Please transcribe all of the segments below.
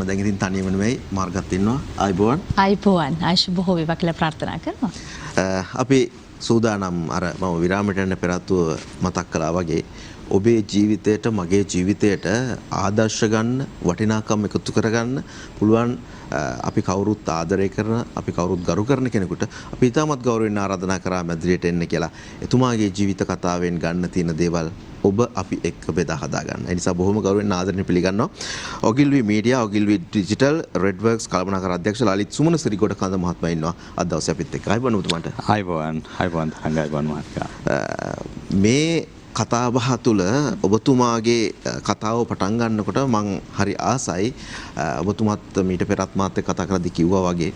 දාන්න දැන් ඉතින් තනියම නෙමෙයි මාර්ගත් ඉන්නවා. ආයිබෝවන්. ආයිබෝවන්. ආයුෂ බොහෝ වේවා කියලා ප්‍රාර්ථනා කරනවා. අපි සූදානම් අර මම විරාමයට යන්න පෙර මතක් කළා වගේ ඔබේ ජීවිතයට මගේ ජීවිතයට ආදර්ශ ගන්න වටිනාකම් එකතු කරගන්න පුළුවන් අපි කවුරුත් ආදරය කරන අපි කවුරුත් ගරු කරන කෙනෙකුට අපි ඉතාමත් ගෞරවයෙන් ආරාධනා කරා මැදිරියට එන්න කියලා. එතුමාගේ ජීවිත කතාවෙන් ගන්න තියෙන දේවල් ඔබ අපි එක්ක බෙදා හදා ගන්න. ඒ නිසා බොහොම ගෞරවයෙන් ආදරණීය පිළිගන්නවා. ඔගිල්වි මීඩියා ඔගිල්වි ඩිජිටල් රෙඩ්වර්ක්ස් කළමනාකර අධ්‍යක්ෂ ලලිත් සුමන සිරිගොඩ කඳ මහත්මයා ඉන්නවා අද දවසේ අපිත් එක්ක. ආයිබෝවන් ඔබතුමාට. ආයිබෝවන් තරංගයිබෝවන් මහත්මයා. මේ කතාබහ තුළ ඔබතුමාගේ කතාව පටන් ගන්නකොට මං හරි ආසයි ඔබතුමාත් මීට පෙරත් මාත් එක්ක කතා කරද්දී කිව්වා වගේ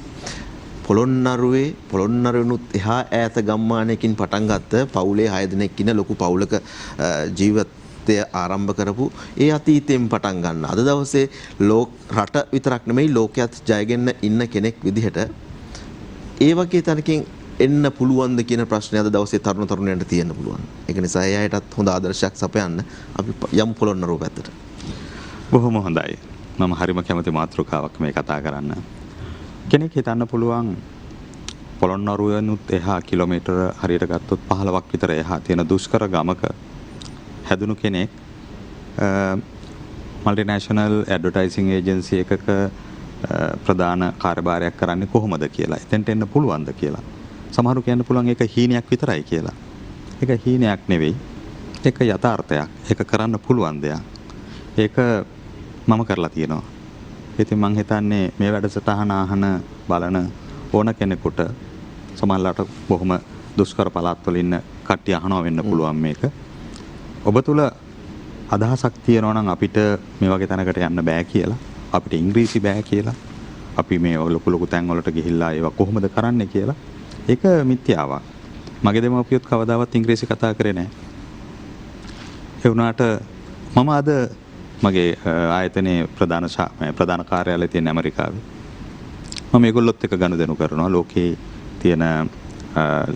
පොළොන්නරුවෙනුත් එහා ඈත ගම්මානයකින් පටන් ගත්ත පවුලේ 6 දෙනෙක් ඉන්න ලොකු පවුලක ජීවිතය ආරම්භ කරපු ඒ අතීතයෙන් පටන් ගන්න අද දවසේ රට විතරක් නෙමෙයි ලෝකයක් ජයගෙන ඉන්න කෙනෙක් විදිහට ඒ වගේ තැනකින් එන්න පුළුවන්ද කියන ප්‍රශ්නය අද දවසේ තරුණ තරුණයන්ට තියෙන්න පුළුවන්. ඒක නිසා එයාටත් හොඳ ආදර්ශයක් සපයන්න අපි යම් පොළොන්නරුව පැත්තට. බොහොම හොඳයි. මම හරිම කැමති මාතෘකාවක් මේ කතා කරන්න. කෙනෙක් හිතන්න පුළුවන් පොළොන්නරුවෙනුත් එහා කිලෝමීටර හරියට ගත්තොත් 15ක් විතර එහා තියෙන දුෂ්කර ගමක හැදුණු කෙනෙක් මල්ටිනේෂනල් ඇඩ්වර්ටයිසිං ඒජන්සි එකක ප්‍රධාන කාර්යභාරයක් කරන්නේ කොහොමද කියලා. එතෙන්ට එන්න පුළුවන්ද කියලා. සමහරු කියන්න පුළුවන් ඒක හීනයක් විතරයි කියලා. ඒක හීනයක් නෙවෙයි. ඒක යථාර්ථයක්. ඒක කරන්න පුළුවන් දෙයක්. ඒක මම කරලා තියෙනවා. ඉතින් මම හිතන්නේ මේ වැඩසටහන අහන බලන ඕන කෙනෙකුට සමහරවිට බොහොම දුෂ්කර පළාත්වල ඉන්න කට්ටිය අහනවා වෙන්න පුළුවන් මේක. ඔබ තුල අදහසක් තියෙනවා නම් අපිට මේ වගේ තැනකට යන්න බෑ කියලා. අපිට ඉංග්‍රීසි බෑ කියලා. අපි මේ ලොකු ලොකු තැන් වලට ගිහිල්ලා ඒවා කොහොමද කරන්නේ කියලා. ඒක මිත්‍යාවක්. මගේ දෙමව්පියොත් කවදාවත් ඉංග්‍රීසි කතා කරේ නැහැ. ඒ වුණාට මම අද මගේ ආයතනයේ ප්‍රධාන කාර්යාලයේ තියෙන ඇමරිකාවේ මම ඒගොල්ලොත් එක්ක ගනුදෙනු කරනවා. ලෝකේ තියෙන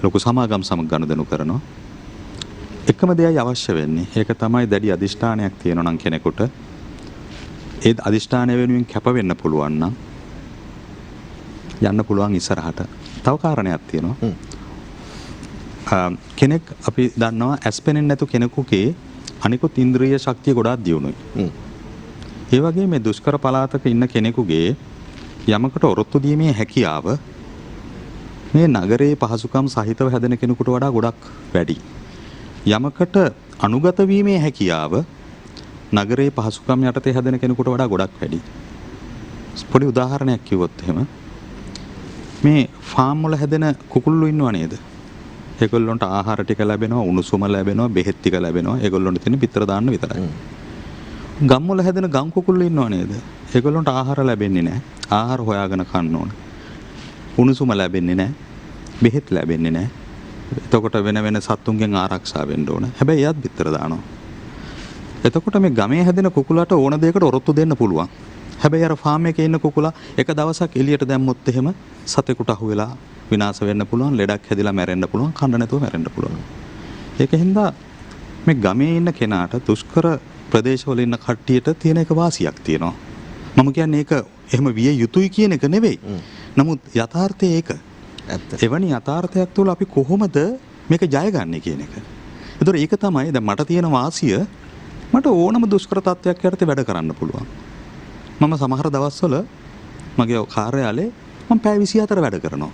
ලොකු සමාගම් සමග ගනුදෙනු කරනවා. එකම දෙයයි අවශ්‍ය වෙන්නේ. ඒක තමයි දැඩි අදිෂ්ඨානයක් තියෙනවා නම් කෙනෙකුට ඒ අදිෂ්ඨානය වෙනුවෙන් කැප වෙන්න පුළුවන් නම් යන්න පුළුවන් ඉස්සරහට. තව කාරණයක් තියෙනවා. කෙනෙක් අපි දන්නවා ඇස් පෙනෙන්නේ නැතු කෙනෙකුගේ අනිකුත් ඉන්ද්‍රිය ශක්තිය ගොඩාක් දියුණුයි. ඒ වගේ මේ දුෂ්කර පළාතක ඉන්න කෙනෙකුගේ යමකට ඔරොත්තු දීමේ හැකියාව මේ නගරයේ පහසුකම් සහිතව හැදෙන කෙනෙකුට වඩා ගොඩක් වැඩි. යමකට අනුගත වීමේ හැකියාව නගරයේ පහසුකම් යටතේ හැදෙන කෙනෙකුට වඩා ගොඩක් වැඩි. පොඩි උදාහරණයක් කිව්වොත් එහෙම මේ ෆාම් වල හැදෙන කුකුල්ලු ඉන්නව නේද? ඒගොල්ලන්ට ආහාර ටික ලැබෙනවා, උණුසුම ලැබෙනවා, බෙහෙත් ටික ලැබෙනවා. ඒගොල්ලන්ට තියෙන පිටර දාන්න විතරයි. ගම් වල හැදෙන ගම් කුකුල්ලු ඉන්නව නේද? ඒගොල්ලන්ට ආහාර ලැබෙන්නේ නැහැ. ආහාර හොයාගෙන කන්න ඕන. උණුසුම ලැබෙන්නේ නැහැ. බෙහෙත් ලැබෙන්නේ නැහැ. එතකොට වෙන සත්තුන්ගෙන් ආරක්ෂා වෙන්න ඕන. හැබැයි එයාත් පිටර දානවා. එතකොට මේ ගමේ හැදෙන කුකුලට ඕන දෙයකට ඔරොත්තු දෙන්න පුළුවන්. හැබැයි අර ෆාම් එකේ ඉන්න කුකුලා එක දවසක් එළියට දැම්මොත් එහෙම සතෙකුට අහු වෙලා විනාශ වෙන්න පුළුවන්, ලෙඩක් හැදිලා මැරෙන්න පුළුවන්, කන්න නැතුව මැරෙන්න පුළුවන්. ඒකෙන්ද මේ ගමේ ඉන්න කෙනාට දුෂ්කර ප්‍රදේශවල ඉන්න කට්ටියට තියෙන එක වාසියක් තියෙනවා. මම කියන්නේ ඒක එහෙම විය යුතුයි කියන එක නෙවෙයි. නමුත් යථාර්ථය ඒක. එවැනි යථාර්ථයක් තුළ අපි කොහොමද මේක ජයගන්නේ කියන එක. ඒතර ඒක තමයි දැන් මට තියෙන වාසිය මට ඕනම දුෂ්කර තත්ත්වයක් යටතේ වැඩ කරන්න පුළුවන්. මම සමහර දවස්වල මගේ කාර්යාලේ මම පැය 24 වැඩ කරනවා.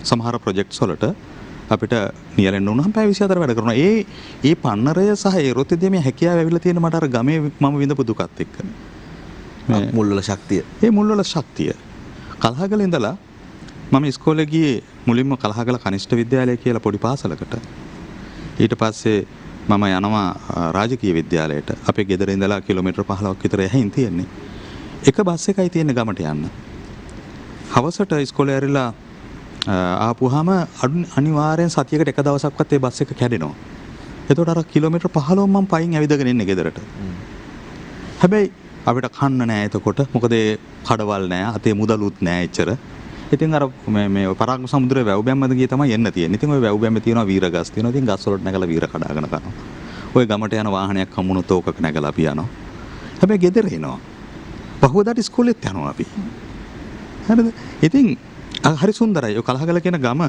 සමහර ප්‍රොජෙක්ට්ස් වලට අපිට නියැලෙන්න උනහම පැය 24 වැඩ කරනවා. ඒ පන්නරය සහ ඒ රොතේදී මේ හැකියාව ඇවිල්ලා තියෙන මට අර ගමේ මම විඳපු දුකත් එක්ක. මේ මුල්වල ශක්තිය. ඒ මුල්වල ශක්තිය. කලහගල ඉඳලා මම ඉස්කෝලේ ගියේ මුලින්ම කලහගල කනිෂ්ඨ විද්‍යාලය කියලා පොඩි පාසලකට. ඊට පස්සේ මම යනවා රාජකීය විද්‍යාලයට. අපේ ගෙදර ඉඳලා කිලෝමීටර් 15ක් විතර එහින් තියෙන්නේ. එක බස් එකයි තියෙන්නේ ගමට යන්න. හවසට ඉස්කෝලේ ඇරිලා ආපුවාම අනිවාර්යෙන් සතියකට එක දවසක්වත් ඒ බස් එක කැඩෙනවා. එතකොට අර කිලෝමීටර් 15 මම පයින් ඇවිදගෙන ඉන්නේ ගෙදරට. හැබැයි අපිට කන්න නෑ එතකොට. මොකද කඩවල් නෑ, අතේ මුදලුත් නෑ එච්චර. ඉතින් අර මේ පරාග්ම සමුද්‍රයේ වැව් බැම්මද ගියේ තමයි එන්න තියෙන්නේ. ඉතින් ওই වැව් බැම්මේ තියෙනවා වීර ගස් තියෙනවා. ඉතින් ගස් වලට නැගලා වීර කඩාගෙන කරනවා. ওই ගමට යන වාහනයක් හම්බුනොත් ඕකක නැගලා අපි යනවා. හැබැයි ගෙදර එනවා. පහුවදාට ඉස්කෝලෙත් යනවා අපි. හරිද? ඉතින් හරි සුන්දරයි. ඔය කලහගල කියන ගම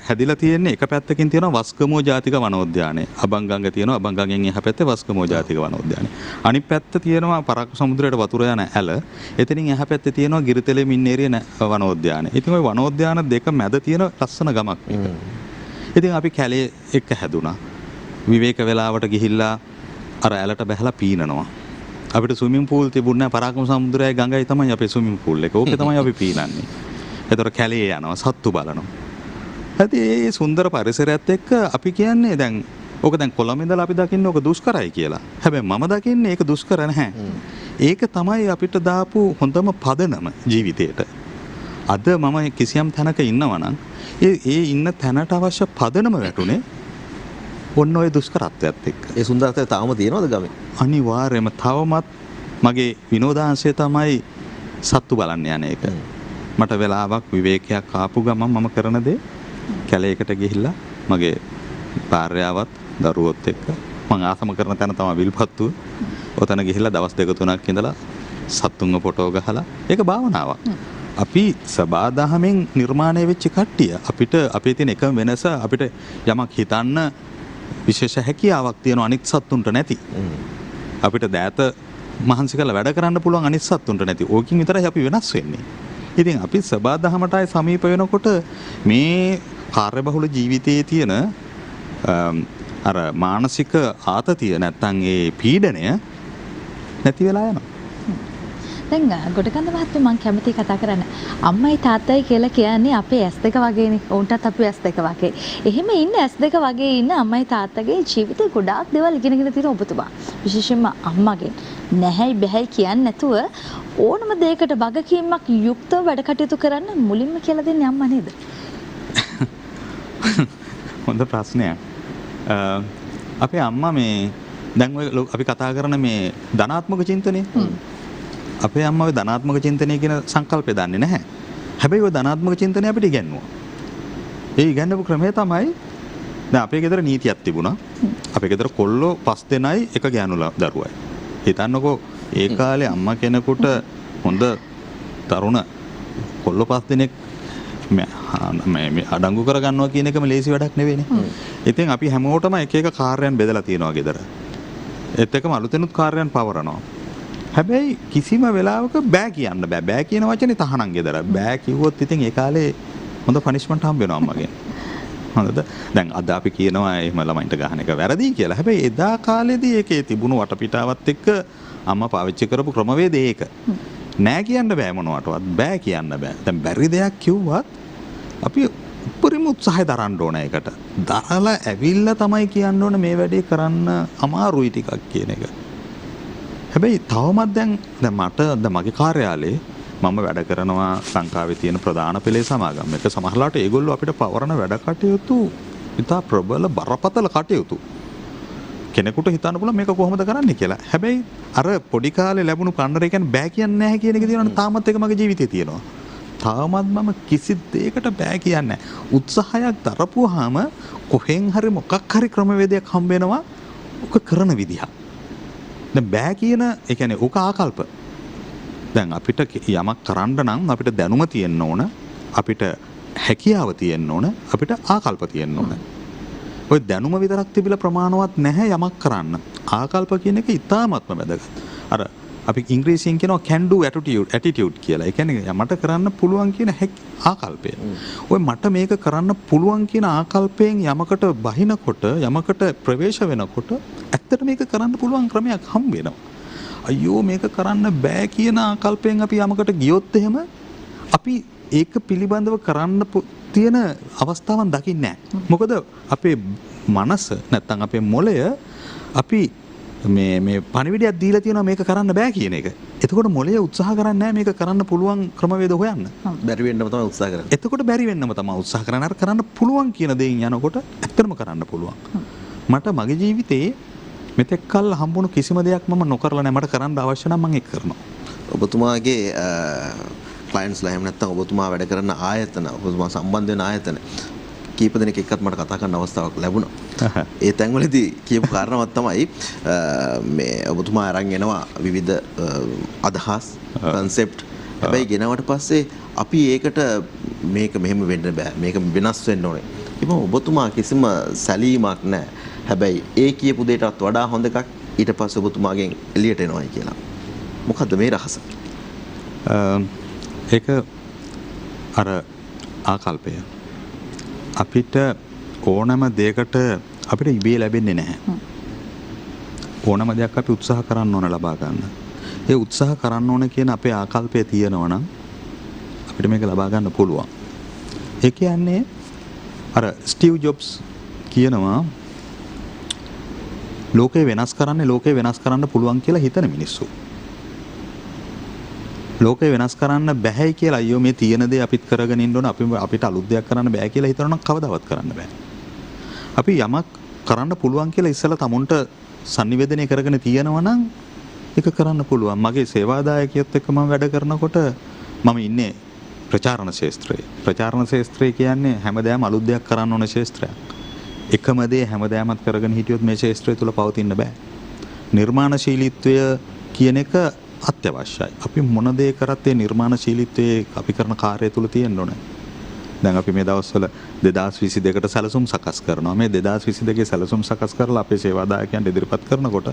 හැදිලා තියෙන්නේ එක පැත්තකින් තියෙනවා වස්ගමෝ ජාතික වනෝද්‍යානය. අබංගංග තියෙනවා. අබංගංගෙන් එහා පැත්තේ වස්ගමෝ ජාතික වනෝද්‍යානය. අනිත් පැත්ත තියෙනවා පරාක්කු සමුද්‍රයට වතුර යන ඇල. එතනින් එහා පැත්තේ තියෙනවා ගිරිතෙලේ මින්නේරිය වනෝද්‍යානය. ඉතින් ওই වනෝද්‍යාන දෙක මැද තියෙන ලස්සන ගමක් මේක. ඉතින් අපි කැලේ එක්ක හැදුනා. විවේක වෙලාවට ගිහිල්ලා අර ඇලට බැහැලා පීනනවා. අපිට ස්විමින් පූල් තිබුණේ නැහැ. පරාක්කම සමුද්‍රයයි ගඟයි තමයි අපේ ස්විමින් පූල් එක. ඕකේ තමයි අපි පීනන්නේ. ඒතර කැලේ යනවා සත්තු බලනවා. ඇති ඒ සුන්දර පරිසරයත් එක්ක අපි කියන්නේ දැන් ඕක දැන් කොළඹ ඉඳලා අපි දකින්නේ ඕක දුෂ්කරයි කියලා. හැබැයි මම දකින්නේ ඒක දුෂ්කර නැහැ. ඒක තමයි අපිට දාපු හොඳම පදනම ජීවිතේට. අද මම කිසියම් තැනක ඉන්නවා නම් ඒ ඉන්න තැනට අවශ්‍ය පදනම වැටුනේ ඔන්න ඔය දුෂ්කරත්වයත් එක්ක. ඒ සුන්දරත්වය තාම තියෙනවද ගමේ? අනිවාර්යයෙන්ම තවමත් මගේ විනෝදාංශය තමයි සත්තු බලන්න යන එක. මට වෙලාවක් විවේකයක් ආපු ගමන් මම කරන දේ කැලේකට ගිහිල්ලා මගේ භාර්යාවත් දරුවොත් එක්ක මම ආසම කරන තැන තමයි විල්පත්තුව. ඔතන ගිහිල්ලා දවස් දෙක තුනක් ඉඳලා සත්තුන්ව ෆොටෝ ගහලා ඒක භාවනාවක්. අපි සබාදහමෙන් නිර්මාණය වෙච්ච කට්ටිය. අපිට අපේ තියෙන එකම වෙනස අපිට යමක් හිතන්න විශේෂ හැකියාවක් තියෙන අනිත් සත්තුන්ට නැති. අපිට දෑත මහන්සි කරලා වැඩ කරන්න පුළුවන් අනිත් සත්තුන්ට නැති. ඕකින් විතරයි අපි වෙනස් වෙන්නේ. ඉතින් අපි සබාදහමටයි සමීප වෙනකොට මේ කාර්යබහුල ජීවිතයේ තියෙන අර මානසික ආතතිය නැත්තම් ඒ පීඩනය නැති වෙලා යනවා. දැන් ගොඩකන්ද මහත්මයා මම කැමතියි කතා කරන්න. අම්මයි තාත්තයි කියලා කියන්නේ අපේ S2 වගේනේ. උන්ටත් අපි S2 වගේ. එහෙම ඉන්න S2 වගේ ඉන්න අම්මයි තාත්තගේ ජීවිතේ ගොඩාක් දේවල් ඉගෙනගෙන තියෙන ඔබතුමා. විශේෂයෙන්ම අම්මගෙන් නැහැයි බැහැයි කියන්නේ නැතුව ඕනම දෙයකට වගකීමක් යුක්තව වැඩ කටයුතු කරන්න මුලින්ම කියලා දෙන්නේ අම්මා නේද? හොඳ ප්‍රශ්නයක්. අපේ අම්මා මේ දැන් ඔය අපි කතා කරන මේ ධනාත්මක චින්තනය අපේ අම්මා ඔය ධනාත්මක චින්තනය කියන සංකල්පය දන්නේ නැහැ. හැබැයි ඔය ධනාත්මක චින්තනය අපිට ඉගෙනුවා. ඒ ඉගෙනපු ක්‍රමය තමයි දැන් අපේ ගෙදර නීතියක් තිබුණා. අපේ ගෙදර කොල්ලෝ 5 දෙනයි එක ගෑනු දරුවයි. හිතන්නකෝ ඒ කාලේ අම්මා කෙනෙකුට හොඳ තරුණ කොල්ලෝ 5 දෙනෙක් මේ අඩංගු කරගන්නවා කියන එකම ලේසි වැඩක් නෙවෙයිනේ. ඉතින් අපි හැමෝටම එක එක කාර්යයන් බෙදලා තියෙනවා ගෙදර. ඒත් එක්කම අලුතෙනුත් කාර්යයන් පවරනවා. හැබැයි කිසිම වෙලාවක බෑ කියන්න බෑ. බෑ කියන වචනේ තහනම් ගෙදර. බෑ කිව්වොත් ඉතින් ඒ කාලේ හොඳ පනිෂ්මන්ට් හම්බ වෙනවා අම්මගෙන්. හොඳද? දැන් අද අපි කියනවා එහෙම ළමයින්ට ගහන එක වැරදි කියලා. හැබැයි එදා කාලේදී ඒකේ තිබුණු වටපිටාවත් එක්ක අම්මා පාවිච්චි කරපු ක්‍රමවේදය ඒක. නෑ කියන්න බෑ මොනවටවත්. බෑ කියන්න බෑ. දැන් බැරි දෙයක් කිව්වත් අපි උපරිම උත්සාහය දරන්න ඕන ඒකට. දරලා ඇවිල්ලා තමයි කියන්න ඕන මේ වැඩේ කරන්න අමාරුයි ටිකක් කියන එක. හැබැයි තවමත් දැන් මට මගේ කාර්යාලයේ මම වැඩ කරනවා ලංකාවේ තියෙන ප්‍රධාන පෙළේ සමාගම් එක. සමහරලාට ඒගොල්ලෝ අපිට පවරන වැඩ කටයුතු ඉතා ප්‍රබල බරපතල කටයුතු. කෙනෙකුට හිතන්න පුළුවන් මේක කොහොමද කරන්නේ කියලා. හැබැයි අර පොඩි කාලේ ලැබුණු පන්නරේ කියන්නේ බෑ කියන්නේ නැහැ කියන එක තියෙනවා. තාමත් ඒක මගේ ජීවිතේ තියෙනවා. තාමත් මම කිසි දෙයකට බෑ කියන්නේ නැහැ. උත්සාහයක් දරපුවාම කොහෙන් හරි මොකක් හරි ක්‍රමවේදයක් හම්බ වෙනවා. ඔක කරන විදිහ. දැන් බෑ කියන ඒ කියන්නේ ඔක ආකල්ප. දැන් අපිට යමක් කරන්න නම් අපිට දැනුම තියෙන්න ඕන. අපිට හැකියාව තියෙන්න ඕන. අපිට ආකල්ප තියෙන්න ඕන. ඔය දැනුම විතරක් තිබිලා ප්‍රමාණවත් නැහැ යමක් කරන්න. ආකල්ප කියන එක ඉතාමත්ම වැදගත්. අර අපි ඉංග්‍රීසියෙන් කියනවා can do attitude කියලා. ඒ කියන්නේ මට කරන්න පුළුවන් කියන ආකල්පය. ඔය මට මේක කරන්න පුළුවන් කියන ආකල්පයෙන් යමකට බහිනකොට යමකට ප්‍රවේශ වෙනකොට ඇත්තට මේක කරන්න පුළුවන් ක්‍රමයක් හම්බ වෙනවා. අයියෝ මේක කරන්න බෑ කියන ආකල්පයෙන් අපි යමකට ගියොත් එහෙම අපි ඒක පිළිබඳව කරන්න තියෙන අවස්ථාවන් දකින්නේ නැහැ. මොකද අපේ මනස නැත්තම් අපේ මොළය අපි මේ පණිවිඩයක් දීලා තියෙනවා මේක කරන්න බෑ කියන එක. එතකොට මොළය උත්සාහ කරන්නේ නැහැ මේක කරන්න පුළුවන් ක්‍රමවේද හොයන්න. බැරි වෙන්නම තමයි උත්සාහ කරන්නේ. එතකොට බැරි වෙන්නම තමයි උත්සාහ කරන්නේ. අර කරන්න පුළුවන් කියන දේෙන් යනකොට ඇත්තටම කරන්න පුළුවන්. මට මගේ ජීවිතේ මෙතෙක් කල් හම්බුණු කිසිම දෙයක් මම නොකරලා නැහැ. මට කරන්න අවශ්‍ය නම් මම ඒක කරනවා. ඔබතුමාගේ ක්ලයන්ට්ස්ලා එහෙම නැත්නම් ඔබතුමා වැඩ කරන ආයතන ඔබතුමා සම්බන්ධ වෙන ආයතන කීප දෙනෙක් එක්කත් මට කතා කරන්න අවස්ථාවක් ලැබුණා. ඒ තැන්වලදී කියපු කාරණාවක් තමයි මේ ඔබතුමා අරන් එනවා විවිධ අදහස් concept. හැබැයි ගෙනාවට පස්සේ අපි ඒකට මේක මෙහෙම වෙන්න බෑ. මේක වෙනස් වෙන්න ඕනේ. ඉතින් ඔබතුමා කිසිම සැලීමක් නැහැ. හැබැයි ඒ කියපු දෙයටත් වඩා හොඳ එකක් ඊට පස්සේ ඔබතුමාගෙන් එළියට එනවායි කියලා. මොකද්ද මේ රහස? ඒක අර ආකල්පය. අපිට ඕනම දෙයකට අපිට ඉබේ ලැබෙන්නේ නැහැ. ඕනම දෙයක් අපි උත්සාහ කරන්න ඕන ලබා ගන්න. ඒ උත්සාහ කරන්න ඕන කියන අපේ ආකල්පය තියෙනවා නම් අපිට මේක ලබා ගන්න පුළුවන්. ඒ කියන්නේ අර ස්ටිව් ජොබ්ස් කියනවා ලෝකේ වෙනස් කරන්න පුළුවන් කියලා හිතන මිනිස්සු. ලෝකේ වෙනස් කරන්න බැහැයි කියලා අයියෝ මේ තියෙන දේ අපිත් කරගෙන ඉන්න ඕන අපිට අලුත් දෙයක් කරන්න බෑ කියලා හිතනවා නම් කවදාවත් කරන්න බෑ. අපි යමක් කරන්න පුළුවන් කියලා ඉස්සෙල්ලා තමුන්ට sannivedanaya කරගෙන තියෙනවා නම් ඒක කරන්න පුළුවන්. මගේ සේවාදායකයොත් එක්ක මම වැඩ කරනකොට මම ඉන්නේ ප්‍රචාරණ ශාස්ත්‍රයේ. ප්‍රචාරණ ශාස්ත්‍රය කියන්නේ හැමදාම අලුත් දෙයක් කරන්න ඕන ශාස්ත්‍රයක්. එකම දේ හැමදාමත් කරගෙන හිටියොත් මේ ශාස්ත්‍රය තුල පවතින්න බෑ. නිර්මාණශීලීත්වය කියන එක අත්‍යවශ්‍යයි. අපි මොන දේ කරත් ඒ නිර්මාණශීලීත්වයේ අපි කරන කාර්යය තුල තියෙන්න ඕනේ. දැන් අපි මේ දවස්වල 2022ට සැලසුම් සකස් කරනවා. මේ 2022 සැලසුම් සකස් කරලා අපේ සේවාදායකයන්ට ඉදිරිපත් කරනකොට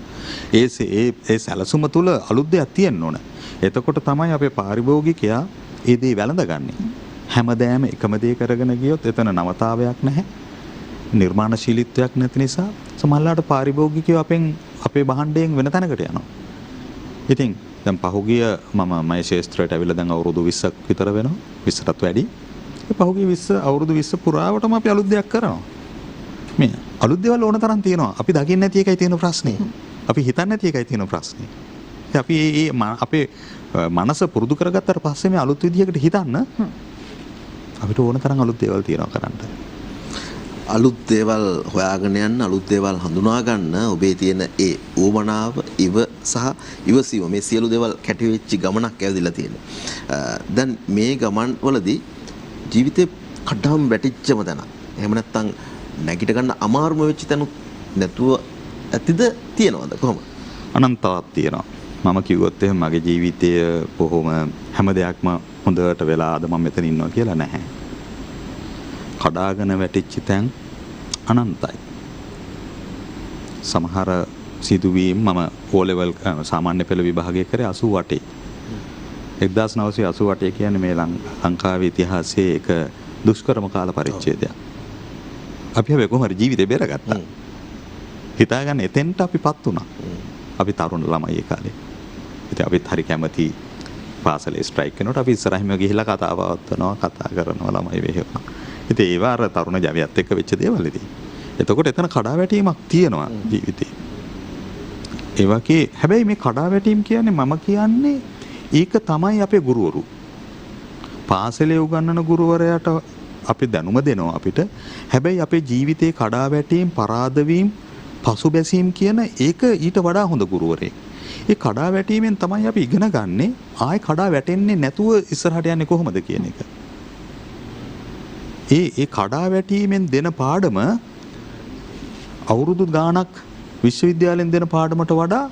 ඒ සැලසුම තුල අලුත් දෙයක් තියෙන්න ඕනේ. එතකොට තමයි අපේ පාරිභෝගිකයා ඒ දේ වැළඳගන්නේ. හැමදාම එකම දේ කරගෙන ගියොත් එතන නවතාවයක් නැහැ. නිර්මාණශීලීත්වයක් නැති නිසා සමහරවිට පාරිභෝගිකයෝ අපේ භාණ්ඩයෙන් වෙන තැනකට යනවා. ඉතින් දැන් පහුගිය මම මගේ ශාස්ත්‍රයට ඇවිල්ලා දැන් අවුරුදු 20ක් විතර වෙනවා. 20ටත් වැඩි. ඒ පහුගිය 20 අවුරුදු 20 පුරාවටම අපි අලුත් දෙයක් කරනවා. මේ අලුත් දේවල් ඕන තරම් තියෙනවා. අපි දකින්නේ නැති එකයි තියෙන ප්‍රශ්නේ. අපි හිතන්නේ නැති එකයි තියෙන ප්‍රශ්නේ. අපි අපේ මනස පුරුදු කරගත්තාට පස්සේ මේ අලුත් විදියකට හිතන්න අපිට ඕන තරම් අලුත් දේවල් තියෙනවා කරන්න. අලුත් දේවල් හොයාගෙන යන්න, අලුත් දේවල් හඳුනා ගන්න ඔබේ තියෙන ඒ ඕමනාව, සහ ඉවසීම මේ සියලු දේවල් කැටි වෙච්ච ගමනක් ඇවිදලා තියෙනවා. දැන් මේ ගමන් වලදී ජීවිතේ කඩම් වැටිච්චම තැන. එහෙම නැත්නම් නැගිට ගන්න අමාරුම වෙච්ච තැනුත් නැතුව ඇතිද තියෙනවද කොහොමද? අනන්තවත් තියෙනවා. මම කිව්වොත් එහෙනම් මගේ ජීවිතය බොහොම හැම දෙයක්ම හොඳට වෙලා අද මම මෙතන ඉන්නවා කියලා නැහැ. කඩාගෙන වැටිච්ච තැන් අනන්තයි. සමහර සිදුවීම් මම O level සාමාන්‍ය පෙළ විභාගය කරේ 88. 1988 කියන්නේ මේ ලංකාවේ ඉතිහාසයේ එක දුෂ්කරම කාල පරිච්ඡේදයක්. අපි හැබැයි කොහොමද ජීවිතේ බේරගත්තා. හිතාගන්න එතෙන්ට අපිපත් වුණා. අපි තරුණ ළමයි ඒ කාලේ. ඉතින් අපිත් හරි කැමති පාසලේ ස්ට්‍රයික් කරනකොට අපි ඉස්සරහින්ම ගිහිල්ලා කතා පවත්වනවා, කතා කරනවා ළමයි වෙහෙවනවා. ඉතින් ඒවා අර තරුණ ජවියත් එක්ක වෙච්ච දේවල් ඉතින්. එතකොට එතන කඩාවැටීමක් තියෙනවා ජීවිතේ. ඒ වගේ හැබැයි මේ කඩාවැටීම් කියන්නේ මම කියන්නේ ඒක තමයි අපේ ගුරුවරු. පාසලේ උගන්වන ගුරුවරයාට අපි දැනුම දෙනවා අපිට. හැබැයි අපේ ජීවිතේ කඩාවැටීම්, පරාදවීම්, පසුබැසීම් කියන ඒක ඊට වඩා හොඳ ගුරුවරයෙක්. ඒ කඩාවැටීමෙන් තමයි අපි ඉගෙන ගන්නේ ආයෙ කඩාවැටෙන්නේ නැතුව ඉස්සරහට යන්නේ කොහොමද කියන එක. ඒ කඩාවැටීමෙන් දෙන පාඩම අවුරුදු ගාණක් විශ්වවිද්‍යාලයෙන් දෙන පාඩමට වඩා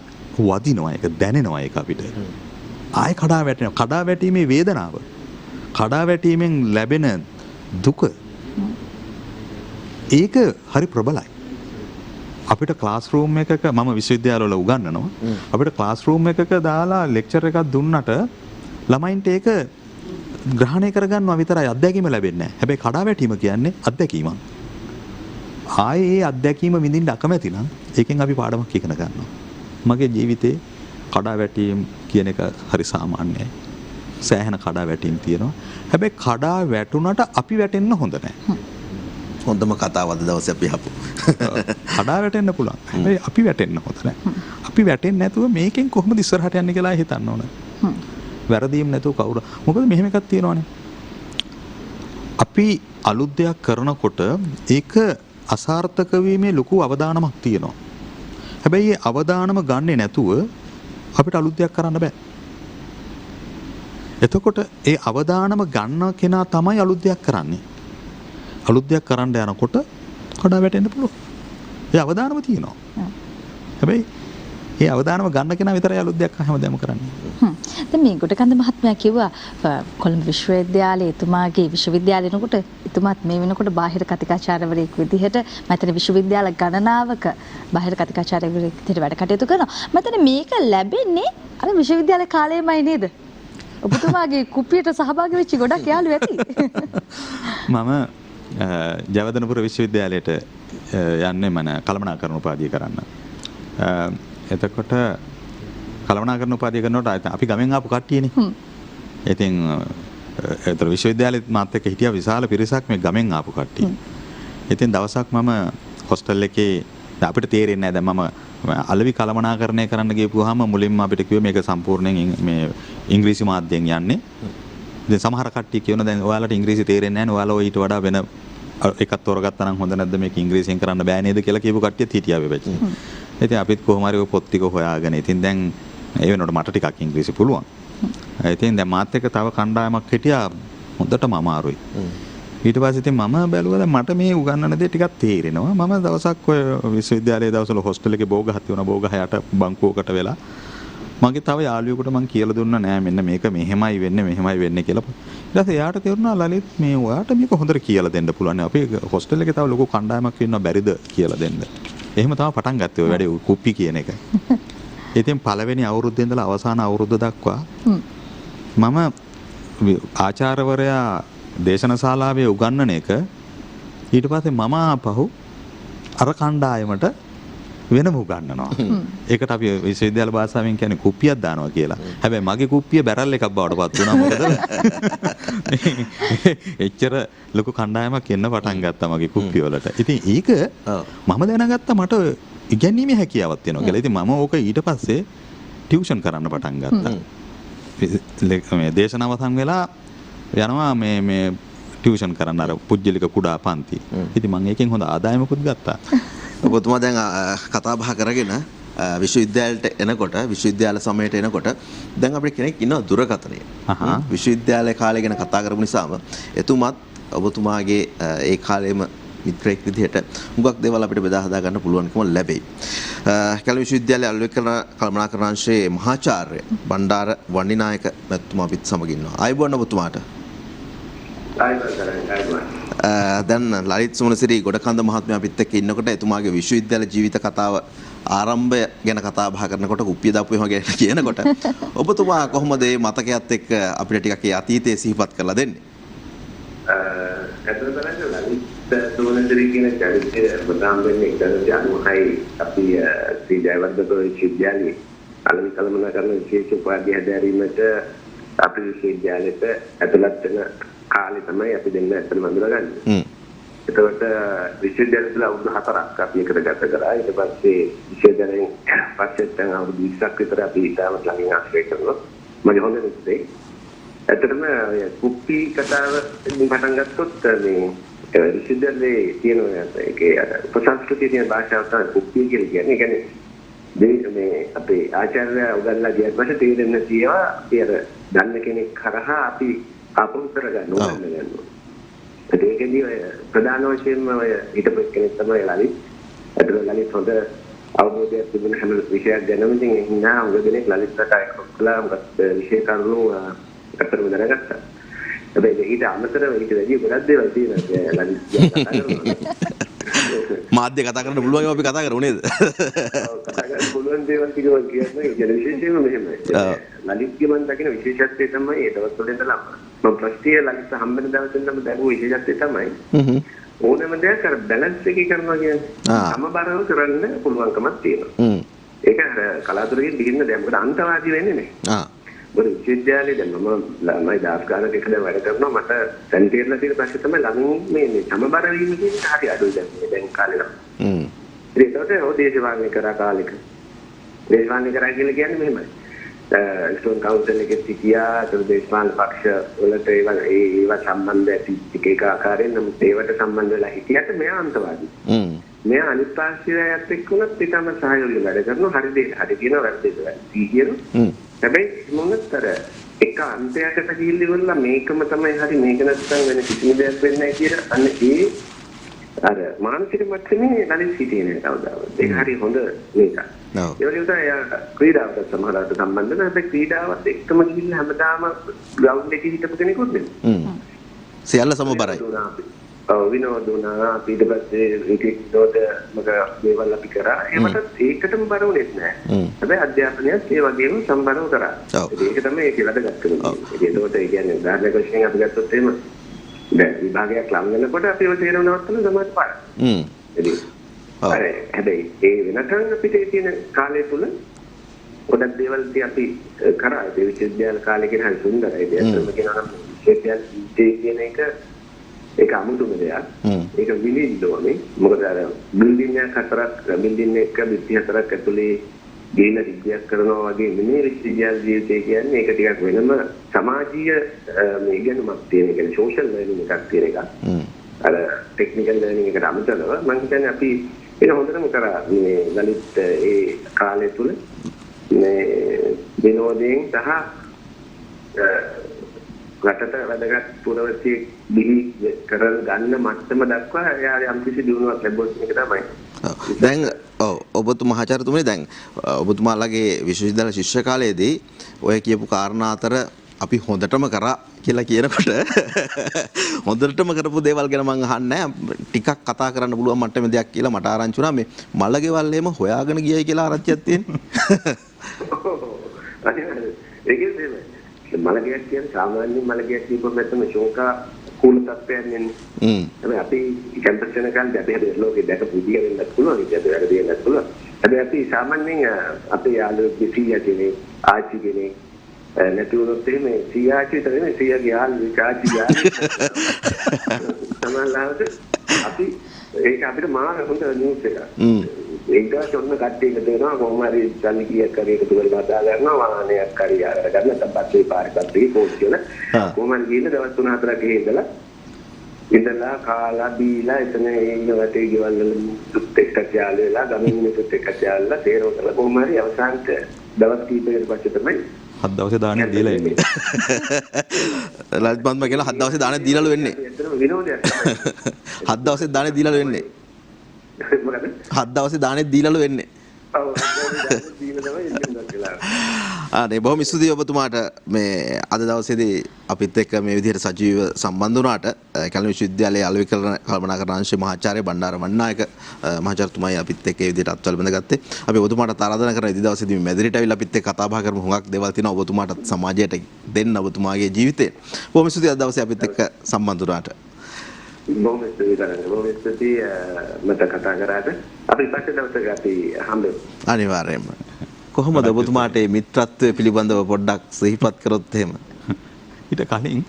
වදිනවා. ඒක දැනෙනවා ඒක අපිට. ආයෙ කඩාවැටෙනවා. කඩාවැටීමේ වේදනාව, කඩාවැටීමෙන් ලැබෙන දුක, ඒක හරි ප්‍රබලයි. අපිට ක්ලාස් රූම් එකක මම විශ්වවිද්‍යාලවල උගන්වනවා. අපිට ක්ලාස් රූම් එකක දාලා ලෙක්චර් එකක් දුන්නට ළමයින්ට ඒක ග්‍රහණය කරගන්නවා විතරයි, අත්දැකීම ලැබෙන්නේ නැහැ. හැබැයි කඩාවැටීම කියන්නේ අත්දැකීමක්. ආයේ ඒ අත්දැකීම විඳින්න අකමැති නම් ඒකෙන් අපි පාඩමක් ඉගෙන ගන්නවා. මගේ ජීවිතේ කඩාවැටීම් කියන එක හරි සාමාන්‍යයි. සෑහෙන කඩාවැටීම් තියෙනවා. හැබැයි කඩාවැටුණට අපි වැටෙන්න හොඳ නැහැ. හොඳම කතාව අද දවසේ අපි අහපු. කඩාවැටෙන්න පුළුවන්. හැබැයි අපි වැටෙන්න හොඳ නැහැ. අපි වැටෙන්නේ නැතුව මේකෙන් කොහොමද ඉස්සරහට යන්නේ කියලා හිතන්න ඕන. වැරදීම් නැතුව කවුරු. මොකද මෙහෙම එකක් තියෙනවානේ. අපි අලුත් දෙයක් කරනකොට ඒක අසාර්ථක වීමේ ලොකු අවදානමක් තියෙනවා. හැබැයි ඒ අවදානම ගන්නෙ නැතුව අපිට අලුත් දෙයක් කරන්න බෑ. එතකොට ඒ අවදානම ගන්න කෙනා තමයි අලුත් දෙයක් කරන්නේ. අලුත් දෙයක් කරන්න යනකොට කඩා වැටෙන්න පුළුවන්. ඒ අවදානම තියෙනවා. හැබැයි ඒ අවදානම ගන්න කෙනා විතරයි අලුත් දෙයක් හැමදාම කරන්නේ. දැන් මේ ගොඩකන්ද මහත්මයා කිව්වා කොළඹ විශ්වවිද්‍යාලයේ එතුමාගේ විශ්වවිද්‍යාලේනකොට එතුමාත් මේ වෙනකොට බාහිර කතිකාචාර්යවරයෙක් විදිහට මතන විශ්වවිද්‍යාල ගණනාවක බාහිර කතිකාචාර්යවරයෙක් විදිහට වැඩ කටයුතු කරනවා. මතන මේක ලැබෙන්නේ අර විශ්වවිද්‍යාල කාලේමයි නේද? ඔබතුමාගේ කුප්පියට සහභාගී වෙච්ච ගොඩක් යාළුවෝ ඇති. මම ජයවර්ධනපුර විශ්වවිද්‍යාලයට යන්නේ මම කළමනාකරණ උපාධිය කරන්න. එතකොට කළමනාකරණ උපාධිය කරනකොට අපි ගමෙන් ආපු කට්ටියනේ. ඉතින් ඒතර විශ්වවිද්‍යාලෙත් මාත් එක්ක හිටියා විශාල පිරිසක් මේ ගමෙන් ආපු කට්ටිය. ඉතින් දවසක් මම හොස්ටල් එකේ අපිට තේරෙන්නේ නැහැ දැන් මම අලෙවි කළමනාකරණය කරන්න ගියපුවාම මුලින්ම අපිට කිව්වේ මේක සම්පූර්ණයෙන් මේ ඉංග්‍රීසි මාධ්‍යයෙන් යන්නේ. දැන් සමහර කට්ටිය කියනවා දැන් ඔයාලට ඉංග්‍රීසි තේරෙන්නේ නැහැ නේ ඔයාලා ඊට වඩා වෙන එකක් තෝරගත්තා නම් හොඳ නැද්ද මේක ඉංග්‍රීසියෙන් කරන්න බෑ නේද කියලා කියපු කට්ටියත් හිටියා වෙබැච්. ඉතින් අපිත් කොහොම හරි ඔය පොත් ටික හොයාගෙන ඉතින් දැන් ඒ වෙනකොට මට ටිකක් ඉංග්‍රීසි පුළුවන්. ඉතින් දැන් මාත් එක්ක තව කණ්ඩායමක් හිටියා හොඳටම අමාරුයි. ඊට පස්සේ ඉතින් මම බැලුවා දැන් මට මේ උගන්වන දේ ටිකක් තේරෙනවා. මම දවසක් ඔය විශ්වවිද්‍යාලයේ දවස්වල හොස්ටල් එකේ බෝගහක් තියුණා. බෝගහ යට බංකුවකට වෙලා මගේ තව යාළුවෙකුට මම කියලා දුන්නා නෑ මෙන්න මේක මෙහෙමයි වෙන්නේ කියලා. ඊට පස්සේ එයාට තේරුණා ලලිත් මේ ඔයාට මේක හොඳට කියලා දෙන්න පුළුවන්. අපේ හොස්ටල් එකේ තව ලොකු කණ්ඩායමක් ඉන්නවා බැරිද කියලා දෙන්න. එහෙම තමයි පටන් ගත්තේ ඔය වැඩේ කුප්පි කියන එක. ඉතින් පළවෙනි අවුරුද්දේ ඉඳලා අවසාන අවුරුද්ද දක්වා මම ආචාර්යවරයා දේශන ශාලාවේ උගන්වන එක ඊට පස්සේ මම ආපහු අර කණ්ඩායමට වෙනම උගන්වනවා. ඒකට අපි විශ්වවිද්‍යාල භාෂාවෙන් කියන්නේ කුප්පියක් දානවා කියලා. හැබැයි මගේ කුප්පිය බැරල් එකක් බවට පත් වුණා මොකද? එච්චර ලොකු කණ්ඩායමක් එන්න පටන් ගත්තා මගේ කුප්පිය වලට. ඉතින් ඒක මම දැනගත්තා මට ඉගෙනීමේ හැකියාවක් තියෙනවා කියලා. ඉතින් මම ඕක ඊට පස්සේ ටියුෂන් කරන්න පටන් ගත්තා. මේ දේශනාවසන් වෙලා යනවා මේ ටියුෂන් කරන්න අර පුජ්‍යලික කුඩා පන්ති. ඉතින් මම ඒකෙන් හොඳ ආදායමකුත් ගත්තා. ඔබතුමා දැන් කතා බහ කරගෙන විශ්වවිද්‍යාලයට එනකොට විශ්වවිද්‍යාල සමයට එනකොට දැන් අපිට කෙනෙක් ඉන්නවා දුරකථනයේ. විශ්වවිද්‍යාලය කාලය ගැන කතා කරපු නිසාම එතුමත් ඔබතුමාගේ ඒ කාලේම මිත්‍රයෙක් විදිහට හුඟක් දේවල් අපිට බෙදා හදා ගන්න පුළුවන්කම ලැබෙයි. කැලණි විශ්වවිද්‍යාලයේ අලුයකරන කළමනාකරණාංශයේ මහාචාර්ය බණ්ඩාර වන්නිනායක මැතිතුමා අපිත් සමග ඉන්නවා. ආයුබෝවන් ඔබතුමාට. දැන් ලලිත් සුමනසිරි ගොඩකන්ද මහත්මයා අපිත් එක්ක ඉන්නකොට එතුමාගේ විශ්වවිද්‍යාල ජීවිත කතාව ආරම්භය ගැන කතා බහ කරනකොට කුප්පිය දාපු එහෙම ගැන කියනකොට ඔබතුමා කොහොමද මේ මතකයත් එක්ක අපිට ටිකක් ඒ අතීතයේ සිහිපත් කරලා දෙන්නේ? ඇත්තටම ලලිත් සුමනසිරි කියන චරිතය ප්‍රධාන වෙන්නේ 1996 අපි ශ්‍රී ජයවර්ධනපුර විශ්වවිද්‍යාලයේ අලෙවි කළමනාකරණ විශේෂ උපාධිය හැදෑරීමට අපේ විශ්වවිද්‍යාලයට ඇතුළත් වෙන කාලේ තමයි අපි දෙන්න ඇත්තටම අඳුරගන්නේ. එතකොට විශ්වවිද්‍යාලය තුළ අවුරුදු 4ක් අපි එකට ගත කරා. ඊට පස්සේ විශ්වවිද්‍යාලයෙන් පස්සේ දැන් අවුරුදු 20ක් විතර අපි ඊටම ළඟින් ආශ්‍රය කරනවා. මගේ හොඳ මිත්‍රේ. ඇත්තටම කුප්පි කතාව පටන් ගත්තොත් මේ විශ්වවිද්‍යාලයේ තියෙන ඒකේ උපසංස්කෘතිය තියෙන භාෂාව තමයි කුප්පි කියලා කියන්නේ. ඒ කියන්නේ මේ අපේ ආචාර්ය උගන්ලා ගියත් පස්සේ තේරෙන්න තියෙනවා අපි අර දන්න කෙනෙක් කරහා අපි අපුතර ගන්නවා. ඒකෙදී ප්‍රධාන වශයෙන්ම හිටපු කෙනෙක් තමයි ලලිත්. අදට ලලිත් හොඳ අවබෝධයක් තිබුණ හැම විෂයක් ගැනම ඉතින් එන්නා උගදෙනෙක් ලලිත් රටා එක්කලා මොකද විෂය කරුණු අතරම දැනගත්තා. හැබැයි ඊට අමතරව ඊට වැඩි ගොඩක් දේවල් තියෙනවා ලලිත් කතා කරනවා. මාධ්‍ය කතා කරන්න පුළුවන් ඒවා අපි කතා කරමු නේද? ඔව් කතා කරන්න පුළුවන් දේවල් ටික කියන්නේ ඒ විශේෂයෙන්ම මෙහෙමයි. ලලිත්ගේ මම දකින විශේෂත්වය තමයි ඒ දවස්වල ඉඳලා මම ප්‍රශ්තිය ලලිත් හම්බෙන දවසෙන් තමයි දැනුව විශේෂත්වය තමයි ඕනෑම දෙයක් අර බැලන්ස් එකේ කරනවා කියන්නේ සමබරව කරන්න පුළුවන්කමක් තියෙනවා. ඒක අර කලාතුරකින් දිගින්න දෙයක්. මොකද අන්තවාදී වෙන්නේ නැහැ. මොකද විශ්වවිද්‍යාලයේ දැන් මම ළමයි 10 ගානක් එකද වැඩ කරනවා. මට දැන් තේරලා තියෙන ප්‍රශ්නේ තමයි ළමින් මේ සමබර වීම කියන්නේ හරි අඩුයි දැන් කාලේ නම්. ඒකට දේශපාලනය කරා කාලෙක. දේශපාලනය කරා කියලා කියන්නේ මෙහෙමයි. ස්ටෝන් කවුන්සිල් එකේ සිටියා දේශපාලන පක්ෂ වලට ඒවා සම්බන්ධ ඇති එක ආකාරයෙන් නම් ඒවට සම්බන්ධ වෙලා හිටියට මෙයා අන්තවාදී. මෙයා අනිත් පාර්ශ්වයත් එක්ක උනත් ඊටම සහයෝගය වැඩ කරනවා. හරි කියන වැරදි කියන. හැබැයි මොනතර එක අන්තයකට ගිහිල්ලා ඉවරලා මේකම තමයි හරි මේක නැත්නම් වෙන කිසිම දෙයක් වෙන්නේ නැහැ කියලා අන්න ඒ අර මානසික මට්ටමේ නැලිස් හිතේ නෑ කවදාවත්. ඒක හරි හොඳ මේක. ඔව්. ඒ වගේ තමයි ක්‍රීඩාවට සමහරවිට සම්බන්ධ නැහැ. ක්‍රීඩාවත් එක්කම ගිහිල්ලා හැමදාම ග්‍රවුන්ඩ් එකේ හිටපු කෙනෙකුත් නෙමෙයි. සියල්ල සමබරයි. විනෝදුනා ඊට පස්සේ ඒක විනෝද මක දේවල් අපි කරා ඒකට ඒකටම බර වුණේ නැහැ. හැබැයි අධ්‍යාපනයත් ඒ වගේම සම්බරව කරා. ඒක තමයි ඒක වැදගත් කරන්නේ. ඒකට ඒ කියන්නේ උදාහරණයක් වශයෙන් අපි ගත්තොත් එහෙම දැන් විභාගයක් ලඟ වෙනකොට අපි ඔය තේරුම් නවත්තන සමාජ පාඩම්. හැබැයි ඒ වෙනකන් අපිට තියෙන කාලය තුල ගොඩක් දේවල් අපි කරා. ඒ විශ්වවිද්‍යාල කාලේ කියන හරි සුන්දරයි. ඒකම කියනවා නම් විශ්වවිද්‍යාල කියන එක ඒක අමුතුම දෙයක්. ඒක විලින්න ඕනේ. මොකද අර බිල්ඩින් එකක් හතරක් බිල්ඩින් එක 24ක් ඇතුලේ ගේන විද්‍යාවක් කරනවා වගේ නෙමෙයි විශ්වවිද්‍යාල ජීවිතය කියන්නේ. ඒක ටිකක් වෙනම සමාජීය මේ ඉගෙනුමක් තියෙන එක. සෝෂල් ලර්නින් එකක් තියෙන එක. අර ටෙක්නිකල් ලර්නින් එකට අමතරව මම හිතන්නේ අපි ඒක හොඳටම කරා මේ ලලිත් ඒ කාලය තුල මේ විනෝදයෙන් සහ රටට වැදගත් පුරවැසියෙක් බිහි කරන ගන්න මට්ටම දක්වා එයා යම් කිසි දියුණුවක් ලැබුවොත් මේක තමයි. දැන් ඔබතුමා මහාචාර්යතුමනි දැන් ඔබතුමාලගේ විශ්වවිද්‍යාල ශිෂ්‍ය කාලයේදී ඔය කියපු කාරණා අතර අපි හොඳටම කරා කියලා කියනකොට හොඳටම කරපු දේවල් ගැන මම අහන්නේ ටිකක් කතා කරන්න පුළුවන් මට්ටමේ දෙයක් කියලා මට ආරංචි වුණා. මේ මලගෙවල් එහෙම හොයාගෙන ගියයි කියලා ආරංචියක් තියෙන්නේ. ඒකේ මලගයක් කියන්නේ සාමාන්‍ය මලගයක් කියපුවම නැත්නම් ශෝකා කුල තත්ත්වයක් නෙන්නේ. හැබැයි අපි කැම්පස් යන කාලේ අපි හැබැයි ලෝකේ දැකපු විදිය වෙන්නත් පුළුවන්. ඒක වැරදි වෙන්නත් පුළුවන්. හැබැයි අපි සාමාන්‍යයෙන් අපේ යාළුවෝ සීයා කෙනෙක් ආච්චි කෙනෙක් නැති වුණොත් එහෙම සීයා චිතරනේ සීයාගේ යාළුවෙක් ආච්චි යාළුවෙක් සමහරවිට අපි ඒක අපිට මාන හොඳ නිවුස් එකක්. ඒක සොන්න කට්ටිය එකතු වෙනවා කොහොම හරි දැන් කීයක් හරි එකතු කරලා බදා ගන්නවා වාහනයක් හරි අරගෙන ගන්න තප්පත්ේ පාරකට පෝස්ට් කියලා කොහොම හරි ගිහින් දවස් 3-4ක් ගෙහි ඉඳලා කාලා බීලා එතන ඉන්න වටේ ගෙවල් වල දුක් එක්ක යාළු වෙලා ගමින් මිනිස්සුත් එක්ක යාළුලා තේරෝ කරලා කොහොම හරි අවසානට දවස් කීපයකට පස්සේ තමයි 7 දවසේ දාණය දීලා එන්නේ. ලලිත් මන්ම කියලා 7 දවසේ දාණය දීලාලු වෙන්නේ. එතන විනෝදයක් තමයි. 7 දවසේ දාණය දීලාලු වෙන්නේ. මොකද? 7 දවසේ දාණය දීලාලු වෙන්නේ. ඔව් 7 දවසේ දීලා තමයි ඉන්නේ කියලා. අනේ බොහොම ස්තුතියි ඔබතුමාට මේ අද දවසේදී අපිත් එක්ක මේ විදිහට සජීව සම්බන්ධ වුණාට කැලණි විශ්වවිද්‍යාලයේ අලුවිකරණ කල්පනාකරන අංශයේ මහාචාර්ය බණ්ඩාර වණ්ණායක මහාචාර්යතුමායි අපිත් එක්ක මේ විදිහට අත්වල බඳගත්තේ. අපි ඔබතුමාට ආරාධනා කරන ඉදි දවසේදී මේ මැදිරිට අවිල්ලා අපිත් එක්ක කතා බහ කරමු. හුඟක් දේවල් තියෙනවා ඔබතුමාට සමාජයට දෙන්න ඔබතුමාගේ ජීවිතේ. බොහොම ස්තුතියි අද දවසේ අපිත් එක්ක සම්බන්ධ වුණාට. බොහොම ස්තුතියි මට කතා කරාට අපි පස්සේ දවසක අපි හම්බෙමු. අනිවාර්යයෙන්ම. කොහොමද ඔබතුමාට මේ මිත්‍රත්වය පිළිබඳව පොඩ්ඩක් සිහිපත් කරොත් එහෙම? ඊට කලින්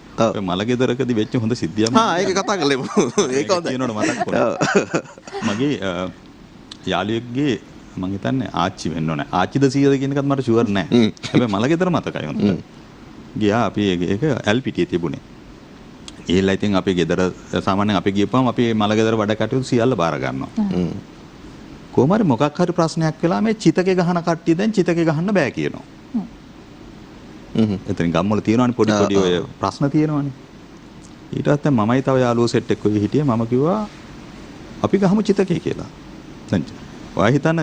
මලගෙදරකදී වෙච්ච හොඳ සිද්ධියක් ඒක කතා කරලෙමු. ඒක හොඳයි. කියනකොට මතක් වුණා. මගේ යාළුවෙක්ගේ මම හිතන්නේ ආච්චි වෙන්න ඕනේ. ආච්චිද සීයද කියන එකත් මට ෂුවර් නෑ. හැබැයි මලගෙදර මතකයි හොඳට. ගියා අපි ඒක ඇල්පිටියේ තිබුණේ. ඒලා ඉතින් අපි ගෙදර සාමාන්‍යයෙන් අපි ගියපුවම අපි මලගෙදර වැඩ කටයුතු සියල්ල බාර ගන්නවා. කොහොම හරි මොකක් හරි ප්‍රශ්නයක් වෙලා මේ චිතකේ ගහන කට්ටිය දැන් චිතකේ ගහන්න බෑ කියනවා. එතන ගම්වල තියෙනවනේ පොඩි පොඩි ඔය ප්‍රශ්න තියෙනවනේ. ඊට පස්සේ මමයි තව යාළුවෝ සෙට් එකක් ඔය හිටියේ මම කිව්වා අපි ගහමු චිතකේ කියලා. දැන් ඔයා හිතන්න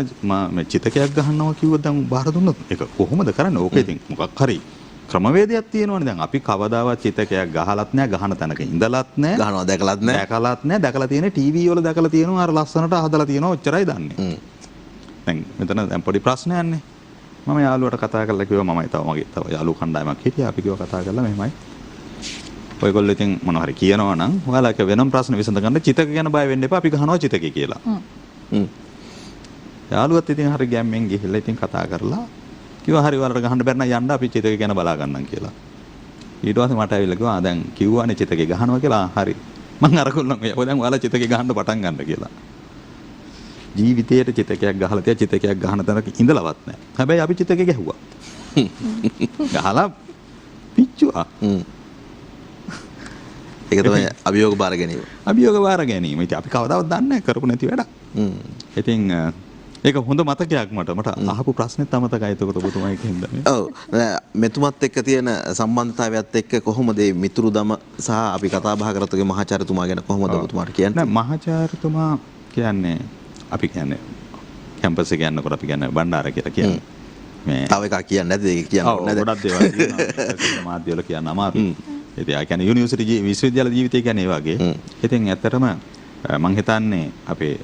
මේ චිතකයක් ගහනවා කිව්වොත් දැන් බාර දුන්නොත් ඒක කොහොමද කරන්නේ? ඕක ඉතින් මොකක් හරි ක්‍රමවේදයක් තියෙනවනේ. දැන් අපි කවදාවත් චිතකයක් ගහලත් නැහැ, ගහන තැනක ඉඳලත් නැහැ, ගහනවා දැකලත් නැහැ. දැකලත් නැහැ. දැකලා තියෙන්නේ ටීවී වල දැකලා තියෙනවා අර ලස්සනට හදලා තියෙනවා ඔච්චරයි දන්නේ. දැන් මෙතන දැන් පොඩි ප්‍රශ්නයක් නේ. මම යාළුවට කතා කරලා කිව්වා මමයි මගේ තව යාළුවෝ කණ්ඩායමක් හිටියා. අපි කිව්වා කතා කරලා මෙහෙමයි. ඔයගොල්ලෝ ඉතින් මොනවා හරි කියනවා නම් ඔයාලා වෙනම ප්‍රශ්න විසඳ ගන්න චිතක ගැන බය වෙන්න එපා. අපි ගහනවා චිතකේ කියලා. යාළුවත් ඉතින් හරි ගැම්මෙන් ගිහිල්ලා ඉතින් කතා කරලා කිව්වා හරි ඔයාලට ගහන්න බැරි නම් යන්න අපි චිතකේ ගැන බලා ගන්නම් කියලා. ඊට පස්සේ මට ඇවිල්ලා කිව්වා දැන් කිව්වානේ චිතකේ ගහනවා කියලා. හරි. මං අරගොල්ලන් ඔය දැන් ඔයාලා චිතකේ ගහන්න පටන් ගන්න කියලා. ජීවිතේට චිතකයක් ගහලා තියා චිතකයක් ගහන තැනක ඉඳලවත් නැහැ. හැබැයි අපි චිතකේ ගැහුවා. ගහලා පිච්චුවා. ඒක තමයි අභියෝග බාර ගැනීම. අභියෝග බාර ගැනීම. ඉතින් අපි කවදාවත් දන්නේ නැහැ කරපු නැති වැඩක්. ඉතින් ඒක හොඳ මතකයක් මට අහපු ප්‍රශ්නෙත් අමතකයි එතකොට ඔබතුමා කියන්න. ඔව් මෙතුමත් එක්ක තියෙන සම්බන්ධතාවයත් එක්ක කොහොමද මේ මිතුරුදම සහ අපි කතා බහ කරතුගේ මහාචාර්යතුමා ගැන කොහොමද ඔබතුමාට කියන්නේ? නෑ මහාචාර්යතුමා කියන්නේ අපි කියන්නේ කැම්පස් එක යනකොට අපි කියන්නේ බණ්ඩාර කියලා කියන්නේ. මේ තව එකක් කියන්නේ නැද්ද? ඒක කියන්න ඕනේ නැද්ද? ගොඩක් දේවල් තියෙනවා. මාධ්‍ය වල කියන්න අමාරුයි. ඉතින් ආ කියන්නේ යුනිවර්සිටි විශ්වවිද්‍යාල ජීවිතය කියන්නේ ඒ වගේ. ඉතින් ඇත්තටම මම හිතන්නේ අපේ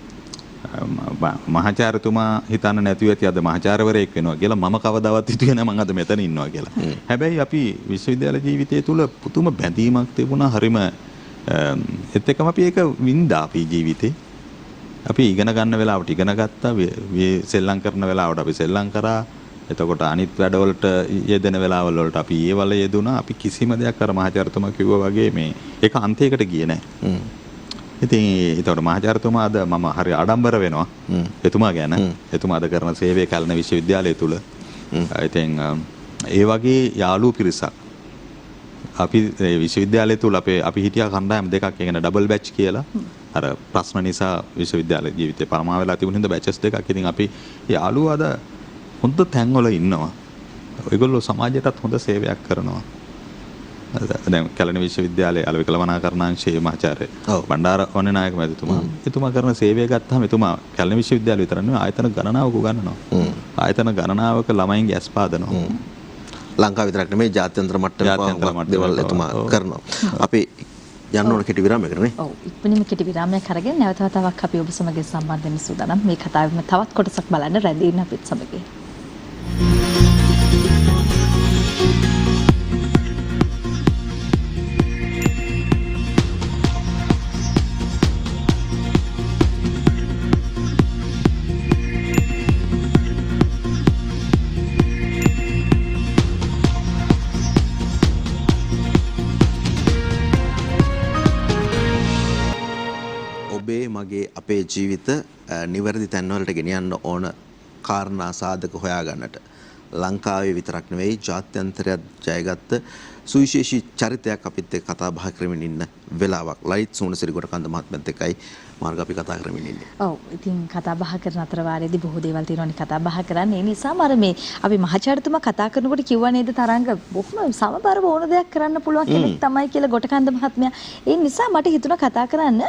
මහාචාර්යතුමා හිතන්න නැතුව ඇති අද මහාචාර්යවරයෙක් වෙනවා කියලා මම කවදාවත් හිතුවේ නැහැ මම අද මෙතන ඉන්නවා කියලා. හැබැයි අපි විශ්වවිද්‍යාල ජීවිතය තුළ පුදුම බැඳීමක් තිබුණා. හරිම ඒත් එක්කම අපි ඒක වින්දා අපි ජීවිතේ. අපි ඉගෙන ගන්න වෙලාවට ඉගෙන ගත්තා. සෙල්ලම් කරන වෙලාවට අපි සෙල්ලම් කරා. එතකොට අනිත් වැඩවලට යෙදෙන වෙලාවල් වලට අපි ඒ වල යෙදුණා. අපි කිසිම දෙයක් අර මහාචාර්යතුමා කිව්වා වගේ මේ ඒක අන්තයකට ගියේ නැහැ. ඉතින් ඒතකොට මහාචාර්යතුමා අද මම හරි ආඩම්බර වෙනවා එතුමා ගැන. එතුමා අද කරන සේවය කලන විශ්වවිද්‍යාලය තුල. ඉතින් ඒ වගේ යාළු පිරිසක් අපි විශ්වවිද්‍යාලය තුල අපි හිටියා කණ්ඩායම් දෙකක්. ඒ කියන්නේ ඩබල් බැච් කියලා. අර ප්‍රශ්න නිසා විශ්වවිද්‍යාල ජීවිතේ පරමා වෙලා තිබුණ හින්දා බැචස් දෙකක්. ඉතින් අපි යාළුවෝ අද හොඳ තැන්වල ඉන්නවා. ඒගොල්ලෝ සමාජයටත් හොඳ සේවයක් කරනවා. දැන් කැලණි විශ්වවිද්‍යාලයේ අලවිකල වනාකරණාංශයේ මහාචාර්ය බණ්ඩාර වනනායක මැතිතුමා එතුමා කරන සේවය ගත්තාම එතුමා කැලණි විශ්වවිද්‍යාලය විතර නෙවෙයි ආයතන ගණනාවක උගන්වනවා. ආයතන ගණනාවක ළමයින්ගේ ඇස්පාදනවා. ලංකාව විතරක් නෙමෙයි ජාත්‍යන්තර මට්ටමේ දේවල් එතුමා කරනවා. අපි යන්න ඕන කෙටි විරාමයකට නේ. ඔව් ඉක්මනින්ම කෙටි විරාමයක් අරගෙන නැවත වතාවක් අපි ඔබ සමග සම්බන්ධ වෙන්න සූදානම්. මේ කතාවෙම තවත් කොටසක් බලන්න රැඳී ඉන්න අපිත් සමග. මගේ අපේ ජීවිත නිවැරදි තැන්වලට ගෙනියන්න ඕන කාරණා සාධක හොයාගන්නට ලංකාවේ විතරක් නෙවෙයි ජාත්‍යන්තරයක් ජයගත්ත සුවිශේෂී චරිතයක් අපිත් එක්ක කතා බහ කරමින් ඉන්න වෙලාවක්. ලයිට් සෝනසිරි ගොඩකන්ද මහත්මයාත් එක්කයි මාර්ග අපි කතා කරමින් ඉන්නේ. ඔව් ඉතින් කතා බහ කරන අතර වාරයේදී බොහෝ දේවල් තියෙනවානේ කතා බහ කරන්න. ඒ නිසාම අර මේ අපි මහාචාර්යතුමා කතා කරනකොට කිව්වා නේද තරංග බොහොම සමබරව ඕන දෙයක් කරන්න පුළුවන් කෙනෙක් තමයි කියලා ගොඩකන්ද මහත්මයා. ඒ නිසා මට හිතුණා කතා කරන්න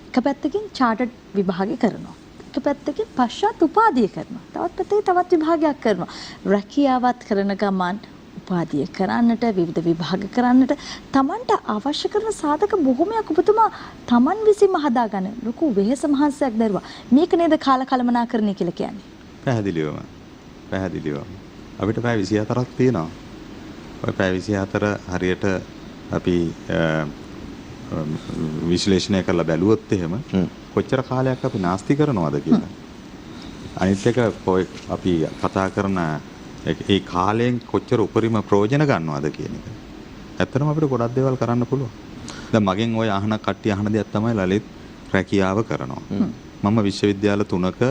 එක පැත්තකින් චාටඩ් විභාගය කරනවා. එක පැත්තකින් පශ්චාත් උපාධිය කරනවා. තවත් පැත්තකින් තවත් විභාගයක් කරනවා. රැකියාවත් කරන ගමන් උපාධිය කරන්නට විවිධ විභාග කරන්නට Tamanට අවශ්‍ය කරන සාධක බොහොමයක් ඔබතුමා Taman විසින්ම හදාගන්න ලොකු වෙහෙස මහන්සියක් දරුවා. මේක නේද කාලකලමනාකරණය කියලා කියන්නේ. පැහැදිලිවම. අපිට පැය 24ක් තියෙනවා. ඔය පැය 24 හරියට අපි විශ්ලේෂණය කරලා බැලුවොත් එහෙම කොච්චර කාලයක් අපි නාස්ති කරනවද කියලා. අනිත් එක අපි කතා කරන ඒ කාලයෙන් කොච්චර උපරිම ප්‍රයෝජන ගන්නවද කියන එක. ඇත්තටම අපිට ගොඩක් දේවල් කරන්න පුළුවන්. දැන් මගෙන් ඔය අහන කට්ටිය අහන දෙයක් තමයි ලලිත් රැකියාව කරනවා. මම විශ්වවිද්‍යාල 3ක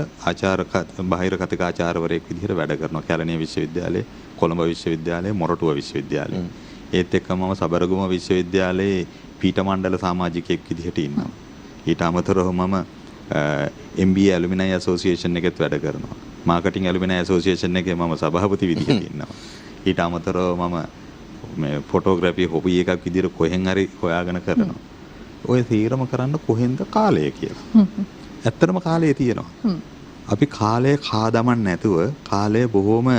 බාහිර කතිකාචාර්යවරයෙක් විදිහට වැඩ කරනවා. කැලණිය විශ්වවිද්‍යාලයේ, කොළඹ විශ්වවිද්‍යාලයේ, මොරටුව විශ්වවිද්‍යාලයේ. ඒත් එක්කම මම සබරගම විශ්වවිද්‍යාලයේ පීඨ මණ්ඩල සමාජිකයෙක් විදිහට ඉන්නවා. ඊට අමතරව මම MBA ඇලුමිනයි ඇසෝසියේෂන් එකෙත් වැඩ කරනවා. මාකටිං ඇලුමිනයි ඇසෝසියේෂන් එකේ මම සභාපති විදිහට ඉන්නවා. ඊට අමතරව මම මේ ෆොටෝග්‍රැෆි හොබි එකක් විදිහට කොහෙන් හරි හොයාගෙන කරනවා. ඔය තීරම කරන්න කොහෙන්ද කාලය කියලා. ඇත්තටම කාලය තියෙනවා. අපි කාලය කාදමන් නැතුව කාලය බොහොම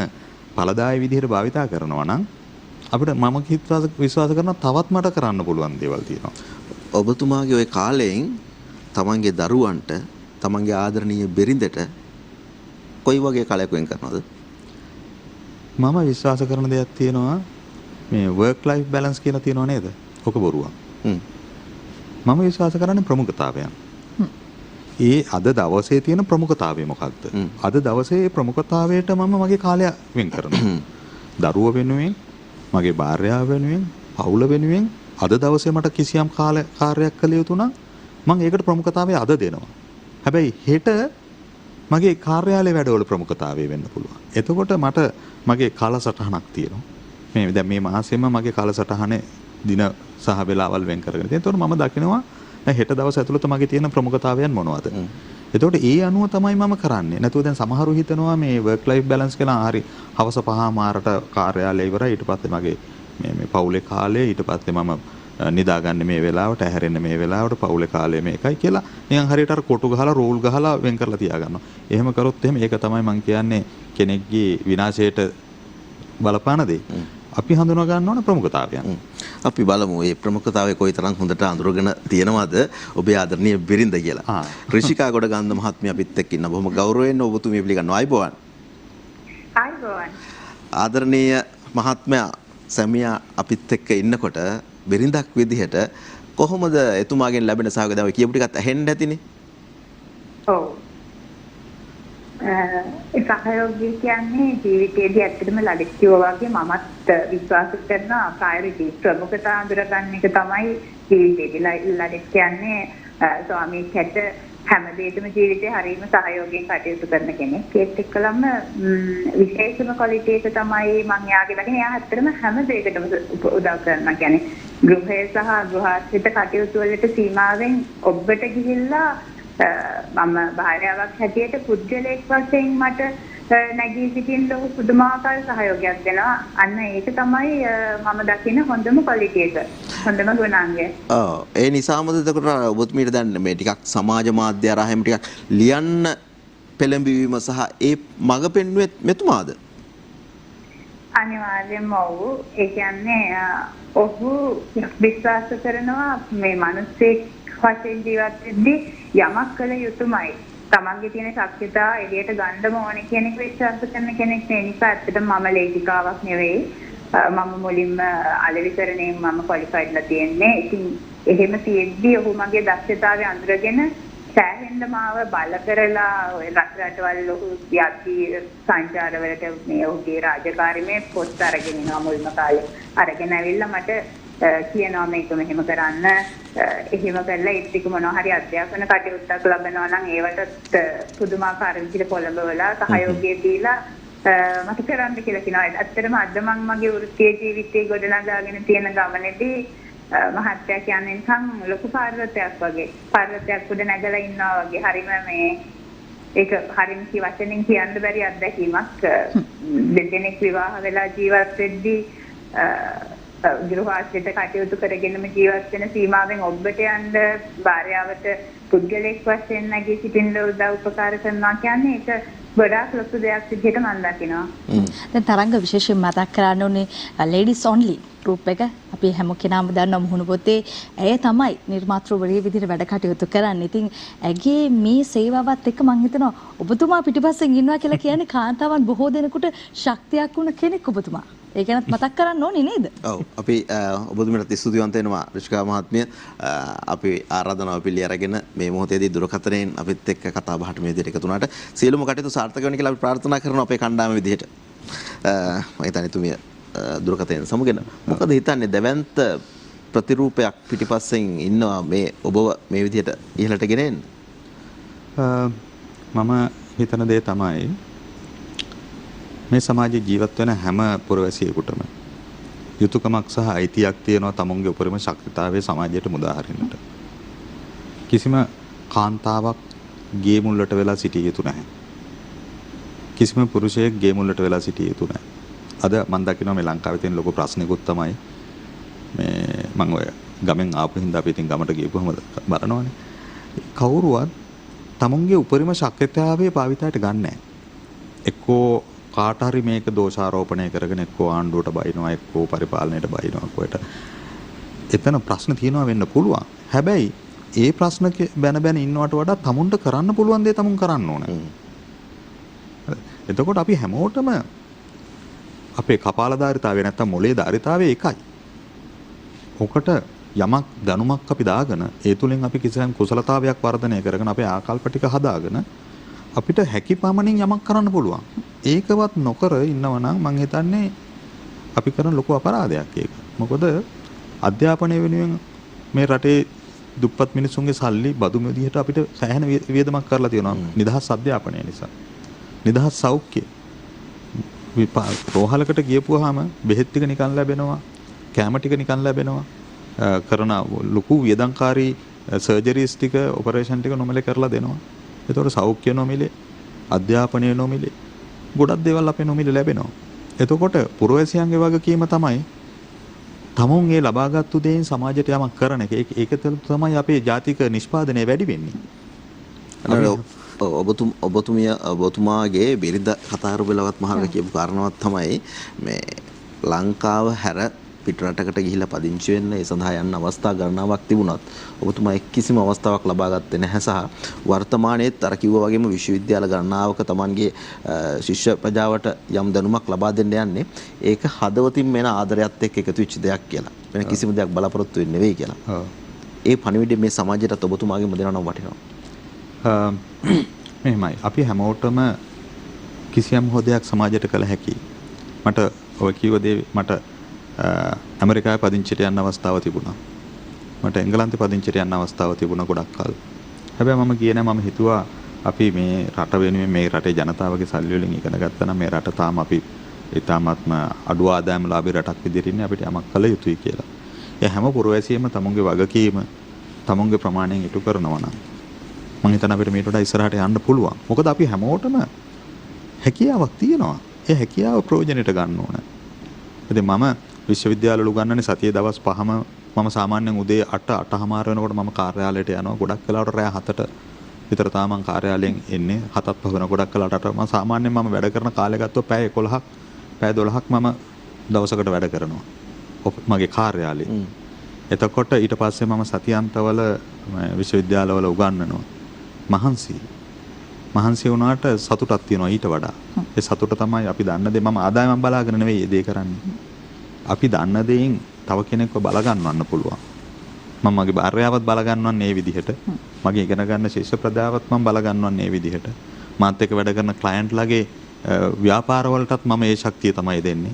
ඵලදායී විදිහට භාවිතා කරනවා නම් අපිට මම විශ්වාස කරනවා තවත් මට කරන්න පුළුවන් දේවල් තියෙනවා. ඔබතුමාගේ ওই කාලයෙන් තමන්ගේ දරුවන්ට තමන්ගේ ආදරණීය බිරිඳට කොයි වගේ කාලයක් වෙන් කරනවද? මම විශ්වාස කරන දෙයක් තියෙනවා මේ work life balance කියලා තියෙනව නේද? ඔක බොරුවක්. මම විශ්වාස කරන්නේ ප්‍රමුඛතාවයන්. ඒ අද දවසේ තියෙන ප්‍රමුඛතාවය මොකක්ද? අද දවසේ ප්‍රමුඛතාවයට මම මගේ කාලය වෙන් කරනවා. දරුවෝ වෙනුවෙන්, මගේ භාර්යාව වෙනුවෙන්, පවුල වෙනුවෙන් අද දවසේ මට කිසියම් කාර්යයක් කළ යුතු නම් මම ඒකට ප්‍රමුඛතාවය අද දෙනවා. හැබැයි හෙට මගේ කාර්යාලයේ වැඩවල ප්‍රමුඛතාවය වෙන්න පුළුවන්. එතකොට මට මගේ කාලසටහනක් තියෙනවා. දැන් මේ මාසෙම මගේ කාලසටහනේ දින සහ වේලාවල් වෙන් කරගෙන තියෙනවා. එතකොට මම දකිනවා හෙට දවස් ඇතුළත මගේ තියෙන ප්‍රමුඛතාවයන් මොනවද? එතකොට ඒ අනුව තමයි මම කරන්නේ. නැතුව දැන් සමහරු හිතනවා මේ work life balance කියලා හරි හවස 5:00 කාර්යාලය ඉවරයි ඊට පස්සේ මගේ මේ පවුලේ කාලය ඊට පස්සේ මම නිදාගන්නේ මේ වෙලාවට ඇහැරෙන්නේ මේ වෙලාවට පවුලේ කාලය මේකයි කියලා නිකන් හරියට අර කොටු ගහලා රෝල් ගහලා වෙන් කරලා තියාගන්නවා. එහෙම කරොත් එහෙම ඒක තමයි මම කියන්නේ කෙනෙක්ගේ විනාශයට බලපාන දේ. අපි හඳුනා ගන්න ඕන ප්‍රමුඛතාවයන්. අපි බලමු මේ ප්‍රමුඛතාවය කොයිතරම් හොඳට අඳුරගෙන තියෙනවද ඔබේ ආදරණීය බිරිඳ කියලා. රිෂිකා ගොඩගන්ධ මහත්මිය අපිත් එක්ක ඉන්න බොහොම ගෞරවයෙන් ඔබතුමිය පිළිගන්නවා. ආයිබෝවන්. ආයිබෝවන්. ආදරණීය මහත්මයා සැමියා අපිත් එක්ක ඉන්නකොට බිරිඳක් විදිහට කොහොමද එතුමාගෙන් ලැබෙන සහයෝගය දැන් ඔය කියපු ටිකත් ඇහෙන්න ඇතිනේ. ඔව්. ඒ සහයෝගය කියන්නේ ජීවිතයේදී ඇත්තටම ලලිත් කිව්වා වගේ මමත් විශ්වාස කරන ප්‍රයොරිටි ප්‍රමුඛතා අඳුරගන්න එක තමයි ජීවිතේදී ලලිත් කියන්නේ ස්වාමීකට හැම දෙයකම ජීවිතේ හරීම සහයෝගයෙන් කටයුතු කරන කෙනෙක්. ඒත් එක්කලම විශේෂම ක්වොලිටි එක තමයි මම යාගේ ළඟ එයා ඇත්තටම හැම දෙයකටම උදව් කරනවා. කියන්නේ ගෘහය සහ ගෘහාශ්‍රිත කටයුතු වලට සීමාවෙන් ඔබට ගිහිල්ලා මම භාර්යාවක් හැටියට පුද්ගලයෙක් වශයෙන් මට නැගී සිටින්න ලොකු පුදුමාකාර සහයෝගයක් දෙනවා. අන්න ඒක තමයි මම දකින හොඳම ක්වොලිටි එක. හොඳම ගුණාංගය. ඒ නිසාමද එතකොට ඔබතුමීට දැන් මේ ටිකක් සමාජ මාධ්‍ය ආරහෙම ටිකක් ලියන්න පෙළඹවීම සහ ඒ මඟ පෙන්වුවේ මෙතුමාද? අනිවාර්යයෙන්ම ඔව්. ඒ කියන්නේ ඔහු විශ්වාස කරනවා මේ මිනිස්සෙක් වශයෙන් ජීවත් වෙද්දී යමක් කළ යුතුමයි. තමන්ගේ තියෙන ශක්තියතා එළියට ගන්න ඕනේ කියන එක විශ්වාස කරන කෙනෙක් නේ. නිසා ඇත්තටම මම ලේඛිකාවක් නෙවෙයි. මම මුලින්ම අලෙවිකරණයෙන් මම ක්වොලිෆයිඩ්ලා තියෙන්නේ. ඉතින් එහෙම තියෙද්දී ඔහු මගේ දක්ෂතාවය අඳුරගෙන සෑහෙන්න මාව බල කරලා ඔය රටවල් ලොකු යද්දී සංචාරවලට මේ ඔහුගේ රාජකාරීමේ පොත් අරගෙන යනවා මුල්ම කාලේ. අරගෙන ඇවිල්ලා මට කියනවා මේක මෙහෙම කරන්න. එහෙම කරලා ඒත් එක මොනවා හරි අධ්‍යාපන කටයුත්තක් ලබනවා නම් ඒවට පුදුමාකාර විදිහට පොළඹවලා සහයෝගය දීලා මට කරන්න කියලා කියනවා. ඇත්තටම අද මම මගේ වෘත්තීය ජීවිතේ ගොඩනගාගෙන තියෙන ගමනේදී මහත්ය කියන්නේ නිකන් ලොකු පර්වතයක් වගේ. පර්වතයක් උඩ නැගලා ඉන්නවා වගේ. හරිම මේ ඒක හරිම වචනෙන් කියන්න බැරි අත්දැකීමක්. දෙදෙනෙක් විවාහ වෙලා ජීවත් වෙද්දී ගෘහාශ්‍රිත කටයුතු කරගෙනම ජීවත් වෙන සීමාවෙන් ඔබට යන්න භාර්යාවට පුද්ගලයෙක් වශයෙන් නැගී සිටින්න උදව් උපකාර කරනවා කියන්නේ ඒක ගොඩාක් ලොකු දෙයක් විදිහට මම දකිනවා. දැන් තරංග විශේෂයෙන් මතක් කරන්න ඕනේ ladies only group එක අපි හැම කෙනාම දන්නා මුහුණු පොතේ ඇය තමයි නිර්මාතෘවරිය විදිහට වැඩ කටයුතු කරන්නේ. ඉතින් ඇගේ මේ සේවාවත් එක්ක මම හිතනවා ඔබතුමා පිටිපස්සෙන් ඉන්නවා කියලා කියන්නේ කාන්තාවන් බොහෝ දෙනෙකුට ශක්තියක් වුණ කෙනෙක් ඔබතුමා. ඒ ගැනත් මතක් කරන්න ඕනේ නේද? ඔව්. අපි ඔබතුමීට ස්තුතිවන්ත වෙනවා රිෂිකා මහත්මිය. අපි ආරාධනාව පිළි අරගෙන මේ මොහොතේදී දුරකථනයෙන් අපිත් එක්ක කතා බහට මේ විදිහට එකතු වුණාට සියලුම කටයුතු සාර්ථක වෙන්න කියලා අපි ප්‍රාර්ථනා කරනවා අපේ කණ්ඩායම විදිහට. මම හිතන්නේ තුමිය දුරකථනයෙන් සමුගෙන මොකද හිතන්නේ දැවැන්ත ප්‍රතිරූපයක් පිටිපස්සෙන් ඉන්නවා මේ ඔබව මේ විදිහට ඉහළට ගෙනෙන්න? මම හිතන දේ තමයි මේ සමාජයේ ජීවත් වෙන හැම පුරවැසියෙකුටම යුතුයකමක් සහ අයිතියක් තියෙනවා තමුන්ගේ උපරිම ශක්තිතාවයේ සමාජයට මුදා හරින්නට. කිසිම කාන්තාවක් ගේ මුල්ලට වෙලා සිටිය යුතු නැහැ. කිසිම පුරුෂයෙක් ගේ මුල්ලට වෙලා සිටිය යුතු නැහැ. අද මම දකිනවා මේ ලංකාවේ තියෙන ලොකු ප්‍රශ්නිකුත් තමයි මේ මම ඔය ගමෙන් ආපු හින්දා අපි ඉතින් ගමට ගිහුවම බලනවානේ. කවුරුවත් තමුන්ගේ උපරිම ශක්තිතාවයේ භාවිතයට ගන්න නැහැ. එක්කෝ කාට හරි මේක දෝෂාරෝපණය කරගෙන එක්කෝ ආණ්ඩුවට බයිනවා එක්කෝ පරිපාලනයට බයිනවා කොහෙට. එතන ප්‍රශ්න තියෙනවා වෙන්න පුළුවන්. හැබැයි ඒ ප්‍රශ්න බැන ඉන්නවට වඩා තමුන්ට කරන්න පුළුවන් දේ තමුන් කරන්න ඕනේ. එතකොට අපි හැමෝටම අපේ කපාලධාරිතාවය නැත්තම් මොලේ ධාරිතාවය එකයි. ඔකට යමක් දැනුමක් අපි දාගෙන ඒ තුලින් අපි කිසියම් කුසලතාවයක් වර්ධනය කරගෙන අපේ ආකල්ප ටික හදාගෙන අපිට හැකි පමණින් යමක් කරන්න පුළුවන්. ඒකවත් නොකර ඉන්නවා නම් මම හිතන්නේ අපි කරන ලොකු අපරාධයක් ඒක. මොකද අධ්‍යාපනය වෙනුවෙන් මේ රටේ දුප්පත් මිනිසුන්ගේ සල්ලි බදු මෙදිහට අපිට සෑහෙන වියදමක් කරලා තියෙනවා. නිදහස් අධ්‍යාපනය නිසා. නිදහස් සෞඛ්‍ය රෝහලකට ගියපුවාම බෙහෙත් ටික නිකන් ලැබෙනවා. කැම ටික නිකන් ලැබෙනවා. කරන ලොකු වියදම්කාරී සර්ජරිස් ටික ඔපරේෂන් ටික නොමලේ කරලා දෙනවා. ඒතකොට සෞඛ්‍ය නොමිලේ, අධ්‍යාපනය නොමිලේ, ගොඩක් දේවල් අපේ නොමිලේ ලැබෙනවා. එතකොට පුරවැසියන්ගේ වගකීම තමයි තමුන් ඒ ලබාගත්තු දේෙන් සමාජයට යමක් කරන එක. ඒක තමයි අපේ ජාතික නිෂ්පාදනය වැඩි වෙන්නේ. ඔබතුමාගේ බිරිඳ කතාරු බලවත් මහල්ල කියපු කාරණාවක් තමයි මේ ලංකාව හැර පිටරටකට ගිහිල්ලා පදිංචි වෙන්න ඒ සඳහා යන්න අවස්ථා ගණනාවක් තිබුණත් ඔබතුමා කිසිම අවස්ථාවක් ලබා ගත්තේ නැහැ සහ වර්තමානයේත් අර කිව්වා වගේම විශ්වවිද්‍යාල ගණනාවක Tamanගේ ශිෂ්‍ය ප්‍රජාවට යම් දැනුමක් ලබා දෙන්න යන්නේ ඒක හදවතින් මෙන ආදරයත් එක්ක එකතු වෙච්ච දෙයක් කියලා. වෙන කිසිම දෙයක් බලාපොරොත්තු වෙන්නේ නෙවෙයි කියලා. ඒ පණිවිඩය මේ සමාජයට ඔබතුමාගේම දෙනවා නම් වටිනවා. මෙහෙමයි. අපි හැමෝටම කිසියම් හොදයක් සමාජයට කළ හැකි. මට ඔය කිව්ව දේ මට ඇමරිකාවේ පදිංචිට යන්න අවස්ථාව තිබුණා. මට එංගලන්තේ පදිංචිට යන්න අවස්ථාව තිබුණා ගොඩක් කල්. හැබැයි මම ගියේ නැහැ. මම හිතුවා අපි මේ රට වෙනුවෙන් මේ රටේ ජනතාවගේ සල්ලි වලින් ඉගෙන ගත්තා නම් මේ රට තාම අපි ඊටාත්ම අඩු ආදායම් ලාභී රටක් විදිහට ඉන්නේ අපිට යමක් කළ යුතුයි කියලා. ඒ හැම පුරවැසියෙම තමුන්ගේ වගකීම තමුන්ගේ ප්‍රමාණයෙන් ඉටු කරනවා නම් මම හිතන අපිට මේට වඩා ඉස්සරහට යන්න පුළුවන්. මොකද අපි හැමෝටම හැකියාවක් තියෙනවා. ඒ හැකියාව ප්‍රයෝජනෙට ගන්න ඕන. ඉතින් මම විශ්වවිද්‍යාලවල උගන්වන්නේ සතියේ දවස් 5ම මම සාමාන්‍යයෙන් උදේ 8:00 වෙනකොට මම කාර්යාලයට යනවා. ගොඩක් වෙලාවට රෑ 7ට විතර තමයි මම කාර්යාලයෙන් එන්නේ. 7ත් පහන ගොඩක් වෙලාවට මම සාමාන්‍යයෙන් මම වැඩ කරන කාලය ගත්තොත් පැය 11ක් පැය 12ක් මම දවසකට වැඩ කරනවා. මගේ කාර්යාලේ. එතකොට ඊට පස්සේ මම සතියන්තවල විශ්වවිද්‍යාලවල උගන්වනවා. මහන්සි වුණාට සතුටක් තියෙනවා ඊට වඩා. ඒ සතුට තමයි අපි දන්න දේ. මම ආදායමක් බලාගෙන නෙවෙයි මේ දේ කරන්නේ. අපි දන්න දේෙන් තව කෙනෙක්ව බල ගන්නවන්න පුළුවන්. මම මගේ භාර්යාවත් බල ගන්නවන්නේ මේ විදිහට. මගේ ඉගෙන ගන්න ශිෂ්‍ය ප්‍රජාවත් මම බල ගන්නවන්නේ මේ විදිහට. මාත් එක්ක වැඩ කරන ක්ලයන්ට්ලාගේ ව්‍යාපාරවලටත් මම ඒ ශක්තිය තමයි දෙන්නේ.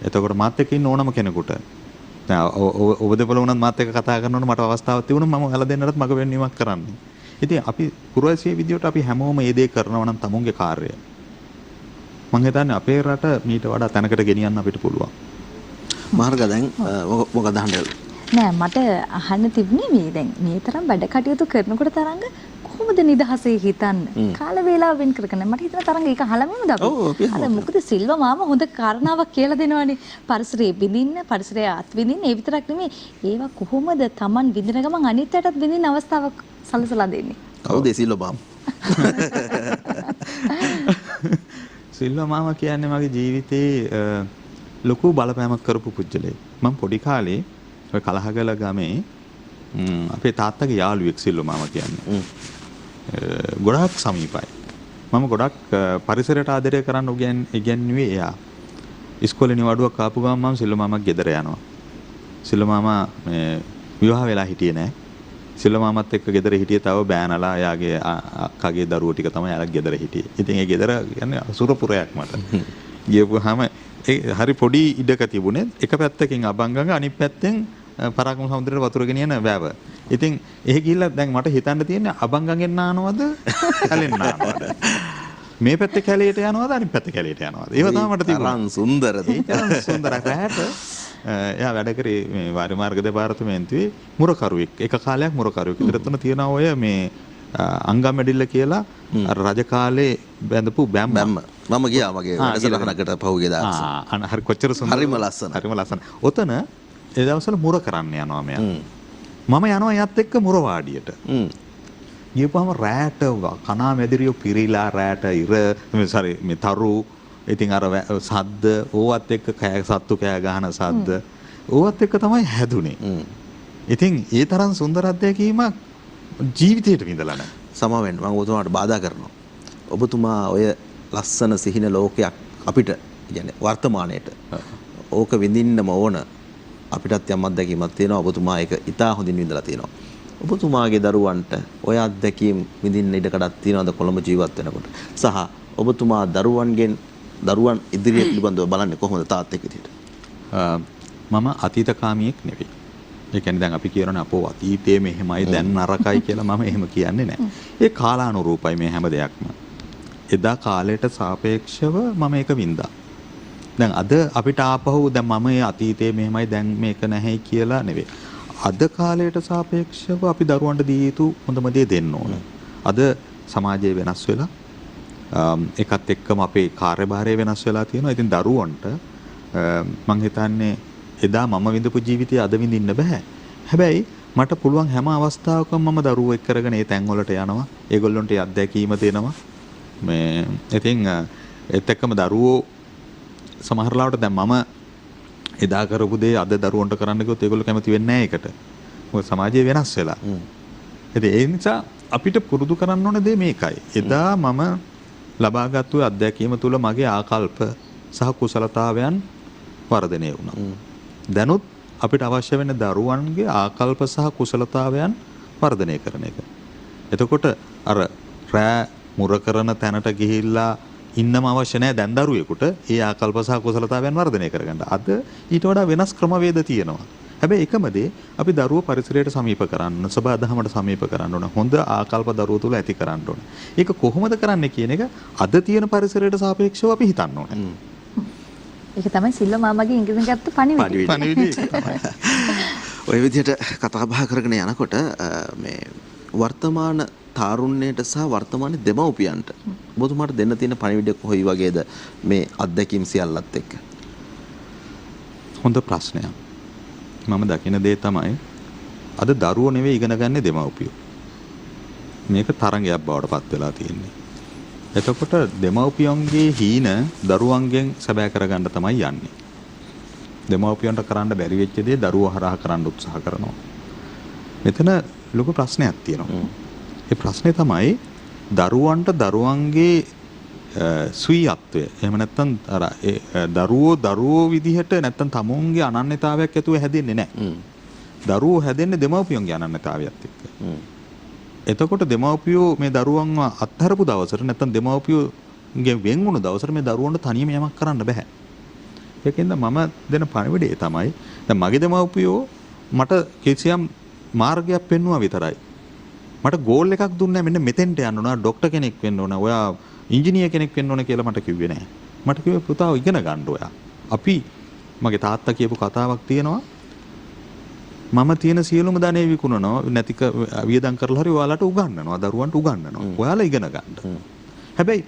එතකොට මාත් එක්ක ඉන්න ඕනම කෙනෙකුට දැන් ඔබ දෙපළ වුණත් මාත් එක්ක කතා කරනකොට මට අවස්ථාවක් තිබුණා මම ඔයාලා දෙන්නටත් මග වෙන්නීමක් කරන්නේ. ඉතින් අපි පුරවැසිය විදියට අපි හැමෝම මේ දේ කරනවා නම් තමුන්ගේ කාර්යය. මම හිතන්නේ අපේ රට මීට වඩා තැනකට ගෙනියන්න අපිට පුළුවන්. මාර්ග දැන් මොකද අහන්නේ? නෑ මට අහන්න තිබුණේ මේ දැන් මේ තරම් වැඩ කටයුතු කරනකොට තරංග කොහොමද නිදහසේ හිතන්නේ? කාල වේලාව වෙන් කරගෙන මට හිතන තරංග ඒක අහලමද අපි? අර මොකද සිල්වා මාම හොඳ කාරණාවක් කියලා දෙනවනේ. පරිසරයේ විඳින්න, පරිසරයේ අත් විඳින්න ඒ විතරක් නෙමෙයි. ඒවා කොහොමද Taman විඳින ගමන් අනිත් අයටත් විඳින්න අවස්ථාවක් සලසලා දෙන්නේ? කවුද සිල්වා මාම? සිල්වා මාම කියන්නේ මගේ ජීවිතේ ලොකු බලපෑමක් කරපු පුජ්‍යලෙක්. මම පොඩි කාලේ ඔය කලහගල ගමේ අපේ තාත්තගේ යාළුවෙක් සිල්වා මාම කියන්නේ. ගොඩක් සමීපයි. මම ගොඩක් පරිසරයට ආදරය කරන්න ඉගෙනුවේ එයා. ඉස්කෝලේ නිවාඩුවක් ආපු ගමන් මම සිල්වා මාමා ගෙදර යනවා. සිල්වා මාමා මේ විවාහ වෙලා හිටියේ නෑ. සිල්වා මාමත් එක්ක ගෙදර හිටියේ තව බෑනලා එයාගේ අක්කගේ දරුවෝ ටික තමයි එයාලා ගෙදර හිටියේ. ඉතින් ඒ ගෙදර කියන්නේ අසුරපුරයක් මට. ගියපුවාම ඒ හරි පොඩි ඉඩක තිබුණේ එක පැත්තකින් අබංගඟ අනිත් පැත්තෙන් පරාක්‍රම සමුද්‍රයට වතුර ගෙනියන වැව. ඉතින් එහෙ ගිහිල්ලා දැන් මට හිතන්න තියෙන්නේ අබංගඟෙන් නානවද කැලෙන් නානවද? මේ පැත්තේ කැලේට යනවද අනිත් පැත්තේ කැලේට යනවද? ඒව තමයි මට තිබුණා. සුන්දරද? සුන්දරයි. එයා වැඩ කරේ මේ වාරි මාර්ග දෙපාර්තමේන්තුවේ මුරකරුවෙක්. එක කාලයක් මුරකරුවෙක්. ඉතින් එතන තියෙනවා ඔය මේ අංගමැඩිල්ල කියලා අර රජ කාලේ බැඳපු බැම්ම. මම ගියා මගේ වැඩසටහනකට පහුගිය දවස්. හරි කොච්චර සුන්දර. හරිම ලස්සන. හරිම ලස්සන. ඔතන ඒ දවස්වල මුර කරන්න යනවා මෙයා. මම යනවා එයත් එක්ක මුර වාඩියට. ගියපුවම රැට කනා මැදිරියෝ පිරීලා රැට ඉර මේ තරු ඉතින් අර සද්ද ඕවත් එක්ක සත්තු කෑ ගහන සද්ද ඕවත් එක්ක තමයි හැදුනේ. ඉතින් ඒ තරම් සුන්දර අත්දැකීමක් ජීවිතේට විඳලා නැහැ. සමවෙන්න මම ඔබතුමාට බාධා කරනවා. ඔබතුමා ඔය ලස්සන සිහින ලෝකයක් අපිට කියන්නේ වර්තමානයේට ඕක විඳින්නම ඕන. අපිටත් යම් අත්දැකීමක් තියෙනවා. ඔබතුමා ඒක ඉතා හොඳින් විඳලා තියෙනවා. ඔබතුමාගේ දරුවන්ට ඔය අත්දැකීම් විඳින්න ඉඩකඩක් තියෙනවද කොළඹ ජීවත් වෙනකොට? සහ ඔබතුමා දරුවන් ඉදිරිය පිළිබඳව බලන්නේ කොහොමද තාත්තෙක් විදියට? මම අතීතකාමියෙක් නෙවෙයි. ඒ කියන්නේ දැන් අපි කියනනේ අපෝ අතීතයේ මෙහෙමයි දැන් නරකයි කියලා මම එහෙම කියන්නේ නැහැ. ඒ කාලානුරූපයි මේ හැම දෙයක්ම. එදා කාලයට සාපේක්ෂව මම ඒක වින්දා. දැන් අද අපිට ආපහු දැන් මම මේ අතීතයේ මෙහෙමයි දැන් මේක නැහැයි කියලා නෙවෙයි. අද කාලයට සාපේක්ෂව අපි දරුවන්ට දී යුතු හොඳම දේ දෙන්න ඕන. අද සමාජය වෙනස් වෙලා එකත් එක්කම අපේ කාර්යභාරය වෙනස් වෙලා තියෙනවා. ඉතින් දරුවන්ට මම හිතන්නේ එදා මම විඳපු ජීවිතය අද විඳින්න බෑ. හැබැයි මට පුළුවන් හැම අවස්ථාවකම මම දරුවෝ එක්ක කරගෙන ඒ තැන් වලට යනවා. ඒගොල්ලන්ට අත්දැකීම දෙනවා. මේ ඉතින් ඒත් එක්කම දරුවෝ සමහර ලාවට දැන් මම එදා කරපු දේ අද දරුවන්ට කරන්න ගියොත් ඒගොල්ලෝ කැමති වෙන්නේ නැහැ ඒකට. මොකද සමාජය වෙනස් වෙලා. ඉතින් ඒ නිසා අපිට පුරුදු කරන්න ඕන දේ මේකයි. එදා මම ලබාගත්තු අත්දැකීම තුළ මගේ ආකල්ප සහ කුසලතාවයන් වර්ධනය වුණා. දැනුත් අපිට අවශ්‍ය වෙන දරුවන්ගේ ආකල්ප සහ කුසලතාවයන් වර්ධනය කරන එක. එතකොට අර රෑ මුර කරන තැනට ගිහිල්ලා ඉන්නම අවශ්‍ය නැහැ දැන් දරුවෙකුට ඒ ආකල්ප සහ කුසලතාවයන් වර්ධනය කරගන්න. අද ඊට වඩා වෙනස් ක්‍රමවේද තියෙනවා. හැබැයි එකම දේ අපි දරුවෝ පරිසරයට සමීප කරන්න, සබඳහමට සමීප කරන්න ඕන. හොඳ ආකල්ප දරුවෝ තුල ඇති කරන්න ඕන. ඒක කොහොමද කරන්නේ කියන එක අද තියෙන පරිසරයට සාපේක්ෂව අපි හිතන්න ඕනේ. ඒක තමයි සිල්ල මාමගේ ඉංග්‍රීසි ගත්ත පණිවිඩය. ඔය විදිහට කතා බහ කරගෙන යනකොට මේ වර්තමාන තාරුණ්‍යයට සහ වර්තමාන දෙමව්පියන්ට ඔබතුමාට දෙන්න තියෙන පණිවිඩය කොහොයි වගේද මේ අත්දැකීම් සියල්ලත් එක්ක? හොඳ ප්‍රශ්නයක්. මම දකින දේ තමයි අද දරුවෝ නෙවෙයි ඉගෙන ගන්න දෙමව්පියෝ. මේක තරංගයක් බවට පත් වෙලා තියෙන්නේ. එතකොට දෙමව්පියන්ගේ හීන දරුවන්ගෙන් සැබෑ කරගන්න තමයි යන්නේ. දෙමව්පියන්ට කරන්න බැරි වෙච්ච දේ දරුවෝ හරහා කරන්න උත්සාහ කරනවා. මෙතන ලොකු ප්‍රශ්නයක් තියෙනවා. ඒ ප්‍රශ්නේ තමයි දරුවන්ට දරුවන්ගේ ස්වීයත්වය. එහෙම නැත්නම් අර දරුවෝ විදිහට නැත්නම් තමුන්ගේ අනන්‍යතාවයක් ඇතුව හැදෙන්නේ නැහැ. දරුවෝ හැදෙන්නේ දෙමව්පියන්ගේ අනන්‍යතාවයත් එක්ක. එතකොට දෙමව්පියෝ මේ දරුවන්ව අත්හැරපු දවසට නැත්නම් දෙමව්පියෝගේ වෙන් වුණු දවසට මේ දරුවන්ට තනියම යමක් කරන්න බෑ. ඒකෙන්ද මම දෙන පණිවිඩය තමයි දැන් මගේ දෙමව්පියෝ මට කිසියම් මාර්ගයක් පෙන්වුවා විතරයි. මට ගෝල් එකක් දුන්නේ මෙන්න මෙතෙන්ට යන්න ඕන, ડોක්ටර් කෙනෙක් වෙන්න ඕන, ඔයා ඉංජිනේර කෙනෙක් වෙන්න ඕන කියලා මට කිව්වේ නෑ. මට කිව්වේ පුතා ඉගෙන ගන්න ඔයා. අපි මගේ තාත්තා කියපු කතාවක් තියෙනවා. මම තියෙන සියලුම ධනෙ විකුණනවා නැතික වියදම් කරලා හරි ඔයාලට උගන්වනවා, දරුවන්ට උගන්වනවා. ඔයාලා ඉගෙන ගන්න. හැබැයි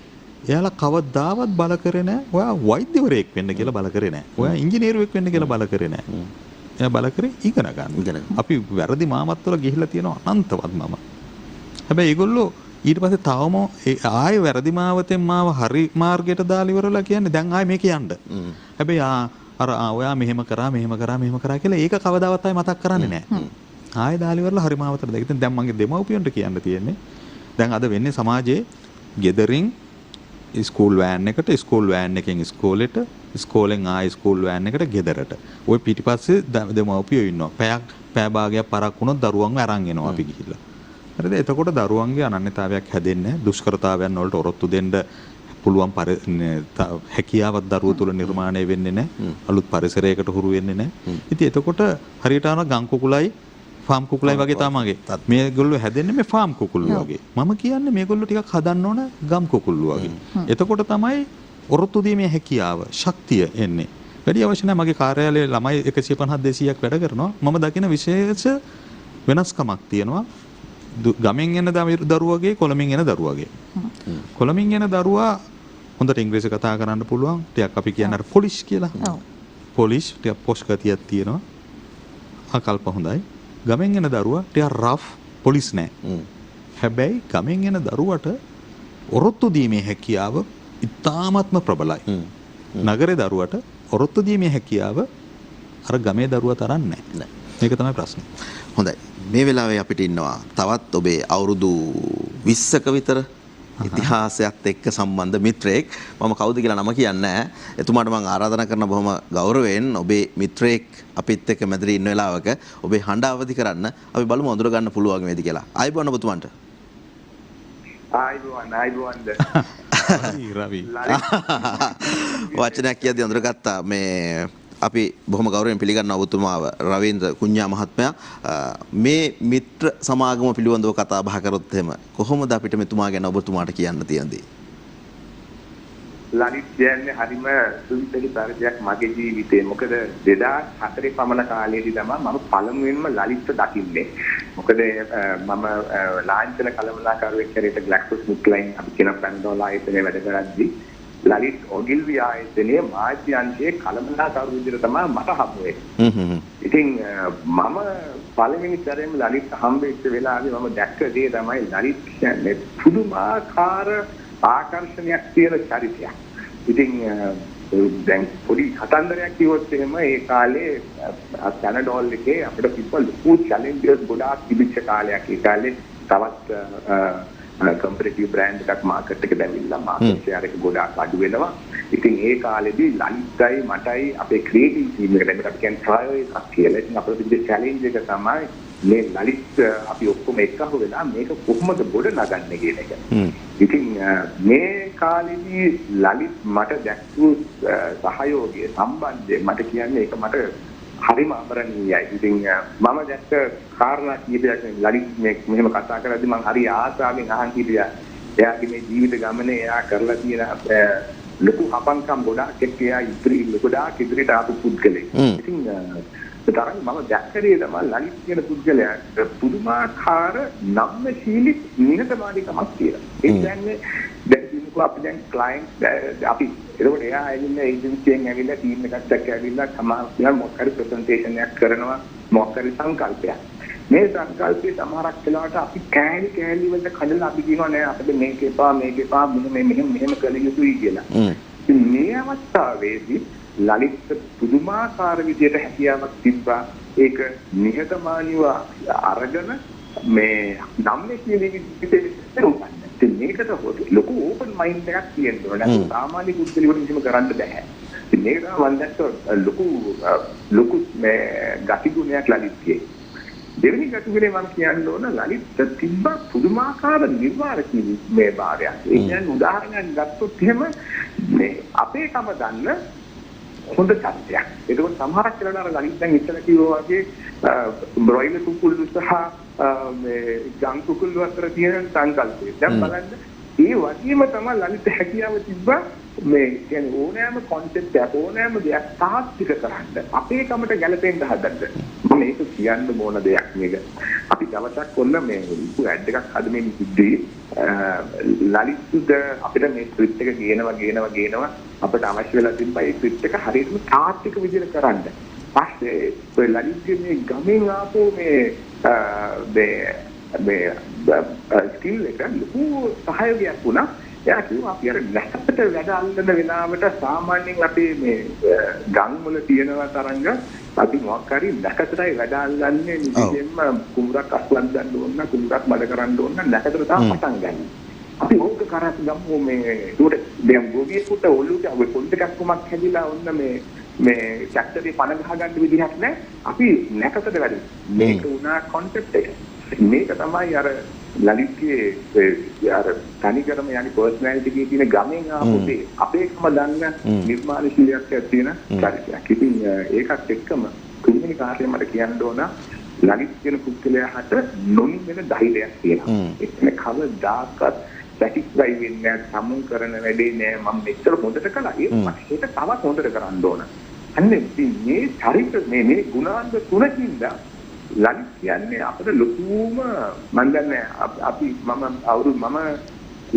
එයාලා කවදාවත් බල කරේ නෑ ඔයා වෛද්‍යවරයෙක් වෙන්න කියලා බල කරේ නෑ. ඔයා ඉංජිනේරුවෙක් වෙන්න කියලා බල කරේ නෑ. එයා බල කරේ ඉගෙන ගන්න. අපි වැරදි මාමත් වල ගිහිල්ලා තියෙනවා අනන්තවත් මම. හැබැයි ඒගොල්ලෝ ඊට පස්සේ තවම ආයෙ වැරදි මාවතෙන් මාව හරි මාර්ගයට දාලා ඉවරලා කියන්නේ දැන් ආයෙ මේක යන්න. හැබැයි ඔයා මෙහෙම කරා කියලා ඒක කවදාවත් ආයෙ මතක් කරන්නේ නැහැ. ආයෙ දාලා ඉවරලා හරි මාවතට දැන් දැන් මගේ දෙමව්පියන්ට කියන්න තියෙන්නේ දැන් අද වෙන්නේ සමාජයේ ගෙදරින් ස්කූල් වෑන් එකට, ස්කූල් වෑන් එකෙන් ඉස්කෝලේට, ඉස්කෝලෙන් ආයෙ ස්කූල් වෑන් එකට ගෙදරට. ওই පිටිපස්සේ දෙමව්පියෝ ඉන්නවා. පැය භාගයක් පරක් වුණොත් දරුවන්ව අරන් එනවා අපි ගිහිල්ලා. හරිද? එතකොට දරුවන්ගේ අනන්‍යතාවයක් හැදෙන්නේ දුෂ්කරතාවයන් වලට ඔරොත්තු දෙන්න පුළුවන් හැකියාවක් දරුවෝ තුළ නිර්මාණය වෙන්නේ නැහැ. අලුත් පරිසරයකට හුරු වෙන්නේ නැහැ. ඉතින් එතකොට හරියට ආන ගම් කුකුලයි ෆාම් කුකුලයි වගේ තමයි. මේගොල්ලෝ හැදෙන්නේ මේ ෆාම් කුකුල්ලෝ වගේ. මම කියන්නේ මේගොල්ලෝ ටිකක් හදන්න ඕන ගම් කුකුල්ලෝ වගේ. එතකොට තමයි ඔරොත්තු දීමේ හැකියාව, ශක්තිය එන්නේ. වැඩි අවශ්‍ය නැහැ. මගේ කාර්යාලයේ ළමයි 150 200ක් වැඩ කරනවා. මම දකින විශේෂ වෙනස්කමක් තියෙනවා. ගමෙන් එන දරුවගේ කොළමින් එන දරුවගේ. කොළමින් එන දරුවා හොඳට ඉංග්‍රීසි කතා කරන්න පුළුවන්. ටිකක් අපි කියන්නේ පොලිෂ් කියලා. පොලිෂ් ටිකක් පොෂ් ගතියක් තියෙනවා. ආකල්ප හොඳයි. ගමෙන් එන දරුවා ටිකක් රෆ් පොලිස් නෑ. හැබැයි ගමෙන් එන දරුවට ඔරොත්තු දීමේ හැකියාව ඉතාමත්ම ප්‍රබලයි. නගරේ දරුවට ඔරොත්තු දීමේ හැකියාව අර ගමේ දරුවා තරම් නෑ. මේක තමයි ප්‍රශ්නේ. හොඳයි. මේ වෙලාවේ අපිට ඉන්නවා තවත් ඔබේ අවුරුදු 20ක විතර ඉතිහාසයත් එක්ක සම්බන්ධ මිත්‍රයෙක්. මම කවුද කියලා නම කියන්නේ නැහැ. එතුමාට මම ආරාධනා කරන බොහොම ගෞරවයෙන් ඔබේ මිත්‍රයෙක් අපිත් එක්ක මැදිරි ඉන්න වෙලාවක ඔබේ හඬ අවදි කරන්න අපි බලමු අඳුර ගන්න පුළුවන් වේද කියලා. ආයිබෝන් ඔබතුමන්ට. ආයිබෝන්ද. රවි. වචනයක් කියද්දී අඳුරගත්තා මේ අපි බොහොම ගෞරවයෙන් පිළිගන්නවා ඔබතුමාව රවීන්ද්‍ර කුඤ්ඤා මහත්මයා. මේ මිත්‍ර සමාගම පිළිබඳව කතා බහ කරොත් එහෙම කොහොමද අපිට මෙතුමා ගැන ඔබතුමාට කියන්න තියෙන්නේ? ලලිත් කියන්නේ හරිම සුවිසලි පරිදයක් මගේ ජීවිතේ. මොකද 2004 පමණ කාලයේදී තමයි මම පළමුවෙන්ම ලලිත්ව දකින්නේ. මොකද මම ලාංඡන කළමනාකරුවෙක් හැටියට GlaxoSmithKline අපි කියන පැන්ඩෝලා ආයතනයේ වැඩ කරද්දී ලලිත් ඔගිල්වි ආයතනයේ මාධ්‍ය අංශයේ කළමනාකරු විදිහට තමයි මට හම්බ වෙන්නේ. ඉතින් මම පළවෙනි සැරේම ලලිත් හම්බෙච්ච වෙලාවේ මම දැක්ක දේ තමයි ලලිත් කියන්නේ පුදුමාකාර ආකර්ෂණයක් තියෙන චරිතයක්. ඉතින් දැන් පොඩි කතන්දරයක් කිව්වොත් එහෙම ඒ කාලේ පැනඩෝල් එකේ අපිට පිපල් ලොකු චැලෙන්ජර්ස් ගොඩාක් තිබිච්ච කාලයක්. ඒ කාලේ තවත් කම්පිටිටිව් බ්‍රෑන්ඩ් එකක් මාකට් එකට දැවිලා මාකට් ෂෙයාර් එක ගොඩාක් අඩු වෙනවා. ඉතින් ඒ කාලෙදී ලලිත්යි මටයි අපේ ක්‍රියේටිව් ටීම් එකට මේකට කියන්නේ ට්‍රයල් එකක් කියලා. ඉතින් අපිට තිබ්බ චැලෙන්ජ් එක තමයි මේ ලලිත් අපි ඔක්කොම එකහුව වෙලා මේක කොහොමද ගොඩ නගන්නේ කියන එක. ඉතින් මේ කාලෙදී ලලිත් මට දැක්වූ සහයෝගය සම්බන්ධය මට කියන්නේ ඒක මට හරිම අමරණීයයි. ඉතින් මම දැක්ක කාරණා කීපයක් ලලිත් මෙහෙම කතා කරද්දී මම හරි ආසාවෙන් අහන් හිටියා. එයාගේ මේ ජීවිත ගමනේ එයා කරලා තියෙන ලොකු හපන්කම් ගොඩාක් එක්ක එයා ගොඩාක් ඉදිරියට ආපු පුද්ගලෙක්. ඉතින් තරම් මම දැක්කේ තමයි ලලිත් කියන පුද්ගලයා පුදුමාකාර නම්‍යශීලී නිහතමානීකමක් කියලා. ඒ කියන්නේ දැන් කිව්වා අපි දැන් ක්ලයන්ට් අපි ඒකට එයා ඇවිල්ලා ඒජන්සියෙන් ඇවිල්ලා ටීම් එකක් එක්ක ඇවිල්ලා සමහර මොකක් හරි ප්‍රසන්ටේෂන් එකක් කරනවා මොකක් හරි සංකල්පයක්. මේ සංකල්පේ සමහරක් වෙලාවට අපි කෑලි වලට කඩලා අපි කියනවා නෑ අපිට මේක එපා මෙහෙම කළ යුතුයි කියලා. ඉතින් මේ අවස්ථාවේදී ලලිත් පුදුමාකාර විදියට හැකියාවක් තිබ්බා. ඒක නිහතමානීව අරගෙන මේ නම්‍යශීලී විදියට උපන්න. ඉතින් මේකට ලොකු ඕපන් මයින්ඩ් එකක් තියෙන්න ඕනේ. සාමාන්‍ය පුද්ගලයෙකුට කිසිම කරන්න බෑ. ඉතින් මේක තමයි මම දැක්ක ලොකු මේ ගතිගුණයක් ලලිත්ගේ. දෙවෙනි ගතිගුණේ මම කියන්න ඕන ලලිත් තිබ්බ පුදුමාකාර නිර්වාණශීලී මේ භාවයක්. ඒ කියන්නේ උදාහරණයක් ගත්තොත් එහෙම මේ අපේකම දන්න හොඳ චරිතයක්. ඒක සමහරක් වෙලාවට අර ලලිත් දැන් ඉස්සර කිව්වා වගේ බ්‍රොයිලර් කුකුල්ලු සහ මේ ගම් කුකුල්ලු අතර තියෙන සංකල්පය. දැන් බලන්න ඒ වගේම තමයි ලලිත් හැකියාව තිබ්බා මේ කියන්නේ ඕනෑම කොන්සෙප්ට් එකක් ඕනෑම දෙයක් තාත්වික කරන්න අපේ කමට ගැලපෙන්න හදන්න. මම ඒක කියන්න ඕන දෙයක් මේක. අපි දවසක් ඔන්න මේ ඇඩ් එකක් හදමින් ඉද්දී ලලිත්ද අපිට මේ ස්ක්‍රිප්ට් එක ගේනවා අපිට අවශ්‍ය වෙලා තිබ්බා ඒ ස්ක්‍රිප්ට් එක හරියටම තාත්වික විදිහට කරන්න. පස්සේ ඔය ලලිත්ගේ මේ ගමෙන් ආපු මේ ස්කිල් එක ලොකු සහයෝගයක් වුණා. එයා කිව්වා අපි අර නැසකට වැඩ අල්ලන වෙලාවට සාමාන්‍යයෙන් අපේ මේ ගම් වල තියෙනවා තරංග අපි මොකක් හරි නැකතරයි වැඩ අල්ලන්නේ නිදෙන්න කුඹරක් අස්ලක් ගන්න ඕන කුඹරක් බඩ කරන්න ඕන නැකතර තමයි පටන් ගන්න. අපි ඕක කරත් ගමු මේ උඩ දැන් ගෝවියෙකුට ඔළුවට ඔය පොඩ් එකක් කොමක් හැදිලා ඔන්න මේ චක්තරේ පණ ගහ ගන්න විදිහක් නැහැ. අපි නැකතට වැඩ. මේක උනා කොන්සෙප්ට් එක. මේක තමයි අර ලලිත්ගේ අර තනිකරම යනි පර්සනැලිටි එකේ තියෙන ගමෙන් ආපු දේ අපේකම දන්න නිර්මාණශීලීත්වයක් තියෙන චරිතයක්. ඉතින් ඒකත් එක්කම තුන්වෙනි කාර්යය මට කියන්න ඕන ලලිත් කියන පුද්ගලයාට නොනිවෙන ධෛර්යයක් තියෙනවා. ඒ කියන්නේ කවදාකවත් සැටිස්ෆයි වෙන්නේ නැහැ. සමුන් කරන වැඩේ නෑ මම මෙච්චර හොඳට කළා. ඒක මට තවත් හොඳට කරන්න ඕන. අන්න මේ චරිත මේ ගුණාංග තුනකින්ද ලලිත් කියන්නේ අපිට ලොකුම මම දන්නේ අපි මම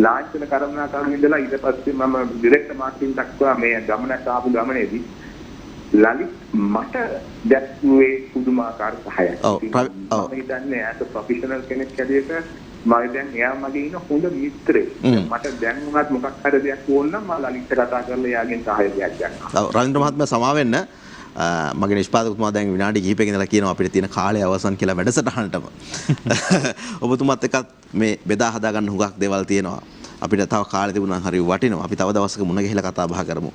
ලාංඡන කර්මනාකරු ඉඳලා ඊට පස්සේ මම ඩිරෙක්ටර් මාර්කටිං දක්වා මේ ගමනක් ආපු ගමනේදී ලලිත් මට දැක්ුවේ පුදුමාකාර සහායක්. මම හිතන්නේ as a professional කෙනෙක් හැටියට මම දැන් එයා මගේ ඉන්න හොඳ මිත්‍රයෙක්. මට දැන් උනත් මොකක් හරි දෙයක් ඕන නම් මම ලලිත්ට කතා කරලා එයාගෙන් සහායයක් ගන්නවා. ඔව් රවින්ද්‍ර මහත්මයා සමා වෙන්න මගේ නිෂ්පාදකතුමා දැන් විනාඩි කිහිපයක ඉඳලා කියනවා අපිට තියෙන කාලය අවසන් කියලා වැඩසටහනටම. ඔබතුමාත් එක්කත් මේ බෙදා හදා ගන්න හුඟක් දේවල් තියෙනවා. අපිට තව කාලෙ තිබුණා හරි වටිනවා. අපි තව දවසක මුණ ගැහිලා කතා බහ කරමු.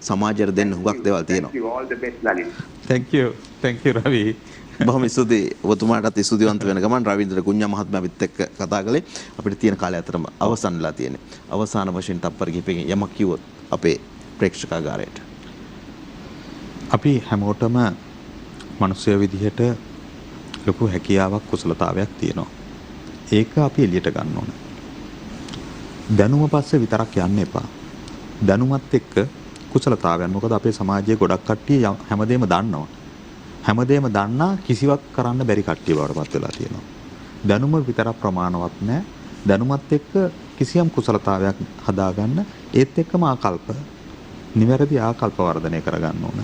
සමාජයට දෙන්න හුඟක් දේවල් තියෙනවා. Thank you රවි. බොහොම ස්තුතියි. ඔබතුමාටත් ස්තුතිවන්ත වෙන ගමන් රවීන්ද්‍ර කුඤ්ඤා මහත්මයාත් එක්ක කතා කළේ. අපිට තියෙන කාලය අතරම අවසන් වෙලා තියෙන්නේ. අවසාන වශයෙන් තප්පර කිහිපකින් යමක් කිව්වොත් අපේ ප්‍රේක්ෂකාගාරයට අපි හැමෝටම මනුස්සය විදිහට ලොකු හැකියාවක් කුසලතාවයක් තියෙනවා. ඒක අපි එළියට ගන්න ඕන. දැනුම පස්සේ විතරක් යන්න එපා. දැනුමත් එක්ක කුසලතාවයන්. මොකද අපේ සමාජයේ ගොඩක් කට්ටිය හැමදේම දන්නවා. හැමදේම දන්නා කිසිවක් කරන්න බැරි කට්ටිය බවට පත් වෙලා තියෙනවා. දැනුම විතරක් ප්‍රමාණවත් නැහැ. දැනුමත් එක්ක කිසියම් කුසලතාවයක් හදාගන්න ඒත් එක්කම ආකල්ප නිවැරදි ආකල්ප වර්ධනය කරගන්න ඕන.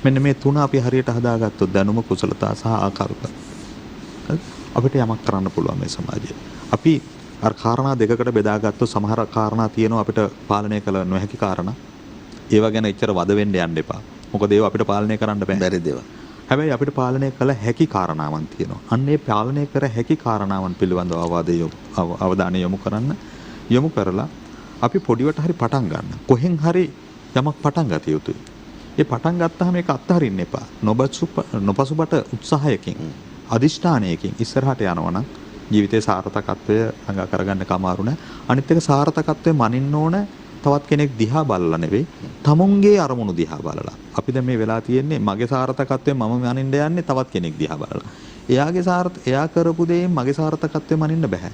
මෙන්න මේ තුන අපි හරියට හදාගත්තොත් දැනුම කුසලතා සහ ආකල්ප අපිට යමක් කරන්න පුළුවන් මේ සමාජයේ. අපි අර කාරණා දෙකකට බෙදාගත්තොත් සමහර කාරණා තියෙනවා අපිට පාලනය කළ නොහැකි කාරණා. ඒවා ගැන එච්චර වද වෙන්න යන්න එපා. මොකද ඒවා අපිට පාලනය කරන්න බැරි දේවල්. හැබැයි අපිට පාලනය කළ හැකි කාරණාවන් තියෙනවා. අන්න ඒ පාලනය කර හැකි කාරණාවන් පිළිබඳව අවධානය යොමු කරලා අපි පොඩිවට හරි පටන් ගන්න. කොහෙන් හරි යමක් පටන් ගත යුතුයි. ඒ පටන් ගත්තාම ඒක අත්හරින්න එපා. නොපසුබට උත්සාහයකින් අදිෂ්ඨානයකින් ඉස්සරහට යනවනම් ජීවිතයේ සාර්ථකත්වය ළඟා කරගන්න කමාරු නෑ. අනිත් එක සාර්ථකත්වය මනින්න ඕන තවත් කෙනෙක් දිහා බලලා නෙවෙයි, තමුන්ගේ අරමුණු දිහා බලලා. අපි දැන් මේ වෙලා තියෙන්නේ මගේ සාර්ථකත්වය මම මනින්න යන්නේ තවත් කෙනෙක් දිහා බලලා. එයා කරපු දේෙන් මගේ සාර්ථකත්වය මනින්න බෑ.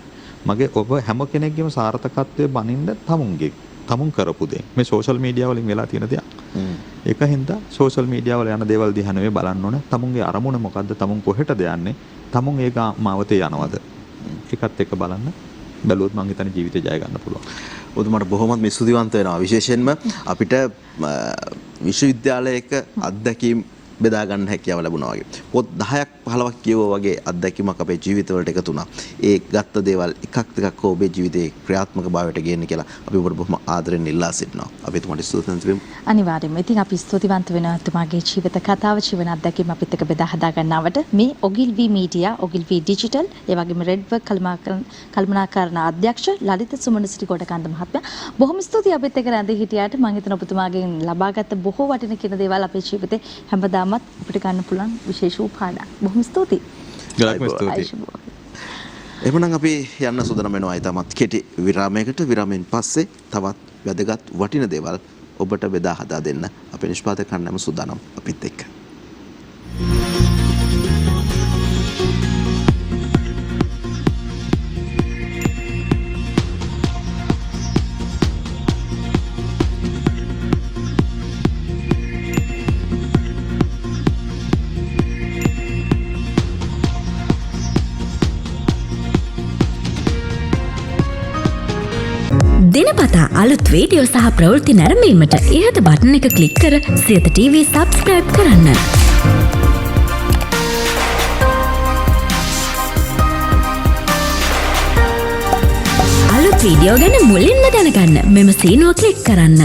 මගේ ඔබ හැම කෙනෙක්ගේම සාර්ථකත්වය මනින්න තමුන් කරපු දේ. මේ සෝෂල් මීඩියා වලින් වෙලා තියෙන දෙයක්. ඒක හින්දා සෝෂල් මීඩියා වල යන දේවල් දිහා නෙවෙයි බලන්න ඕනේ. තමුන්ගේ අරමුණ මොකද්ද? තමුන් කොහෙටද යන්නේ? තමුන් ඒක මාවතේ යනවද? ඒකත් එක්ක බලන්න බැලුවොත් මං හිතන්නේ ජීවිතේ ජය ගන්න පුළුවන්. ඔබතුමාට බොහොමත් ස්තුතිවන්ත වෙනවා. විශේෂයෙන්ම අපිට විශ්වවිද්‍යාලයක අත්දැකීම් බෙදා ගන්න හැකියාව ලැබුණා වගේ. පොත් 10ක් 15ක් කියවුවා වගේ අත්දැකීමක් අපේ ජීවිතවලට එකතු වුණා. ඒ ගත්ත දේවල් එකක් දෙකක් ඔබේ ජීවිතේ ක්‍රියාත්මක භාවයට ගේන්න කියලා අපි ඔබට බොහොම ආදරෙන් ඉල්ලා සිටිනවා. අපි එතුමාට ස්තුතිවන්ත වෙමු. අනිවාර්යයෙන්ම. ඉතින් අපි ස්තුතිවන්ත වෙනවා එතුමාගේ ජීවිත කතාව ජීවන අත්දැකීම් අපිත් එක්ක බෙදා හදා ගන්නවට. මේ ඔගිල්වි මීඩියා, ඔගිල්වි ඩිජිටල්, ඒ වගේම රෙඩ්වර්ක් කළමනාකරණ අධ්‍යක්ෂ ලලිත සුමනසිරි ගොඩකන්ද මහත්මයා. බොහොම ස්තුතියි අපිත් එක්ක රැඳී හිටියාට. මම හිතන ඔබතුමාගෙන් ලබාගත් බොහෝ වටින කියන දේවල් අපේ ජීවිතේ හැමදාමත් අපිට ගන්න පුළුවන් විශේෂ උපාඩම්. බොහොම ස්තුතියි. ගොඩක්ම ස්තුතියි. එහෙනම් අපි යන්න සූදානම් වෙනවා ඊටමත් කෙටි විරාමයකට. විරාමයෙන් පස්සේ තවත් වැදගත් වටින දේවල් ඔබට බෙදා හදා දෙන්න අපේ නිෂ්පාදක කණ්ඩායම සූදානම් අපිත් එක්ක. දිනපතා අලුත් වීඩියෝ සහ ප්‍රවෘත්ති නැරඹීමට ඉහත බටන් එක ක්ලික් කර සියත TV සබ්ස්ක්‍රයිබ් කරන්න. අලුත් වීඩියෝ ගැන මුලින්ම දැනගන්න මෙම සීනුව ක්ලික් කරන්න.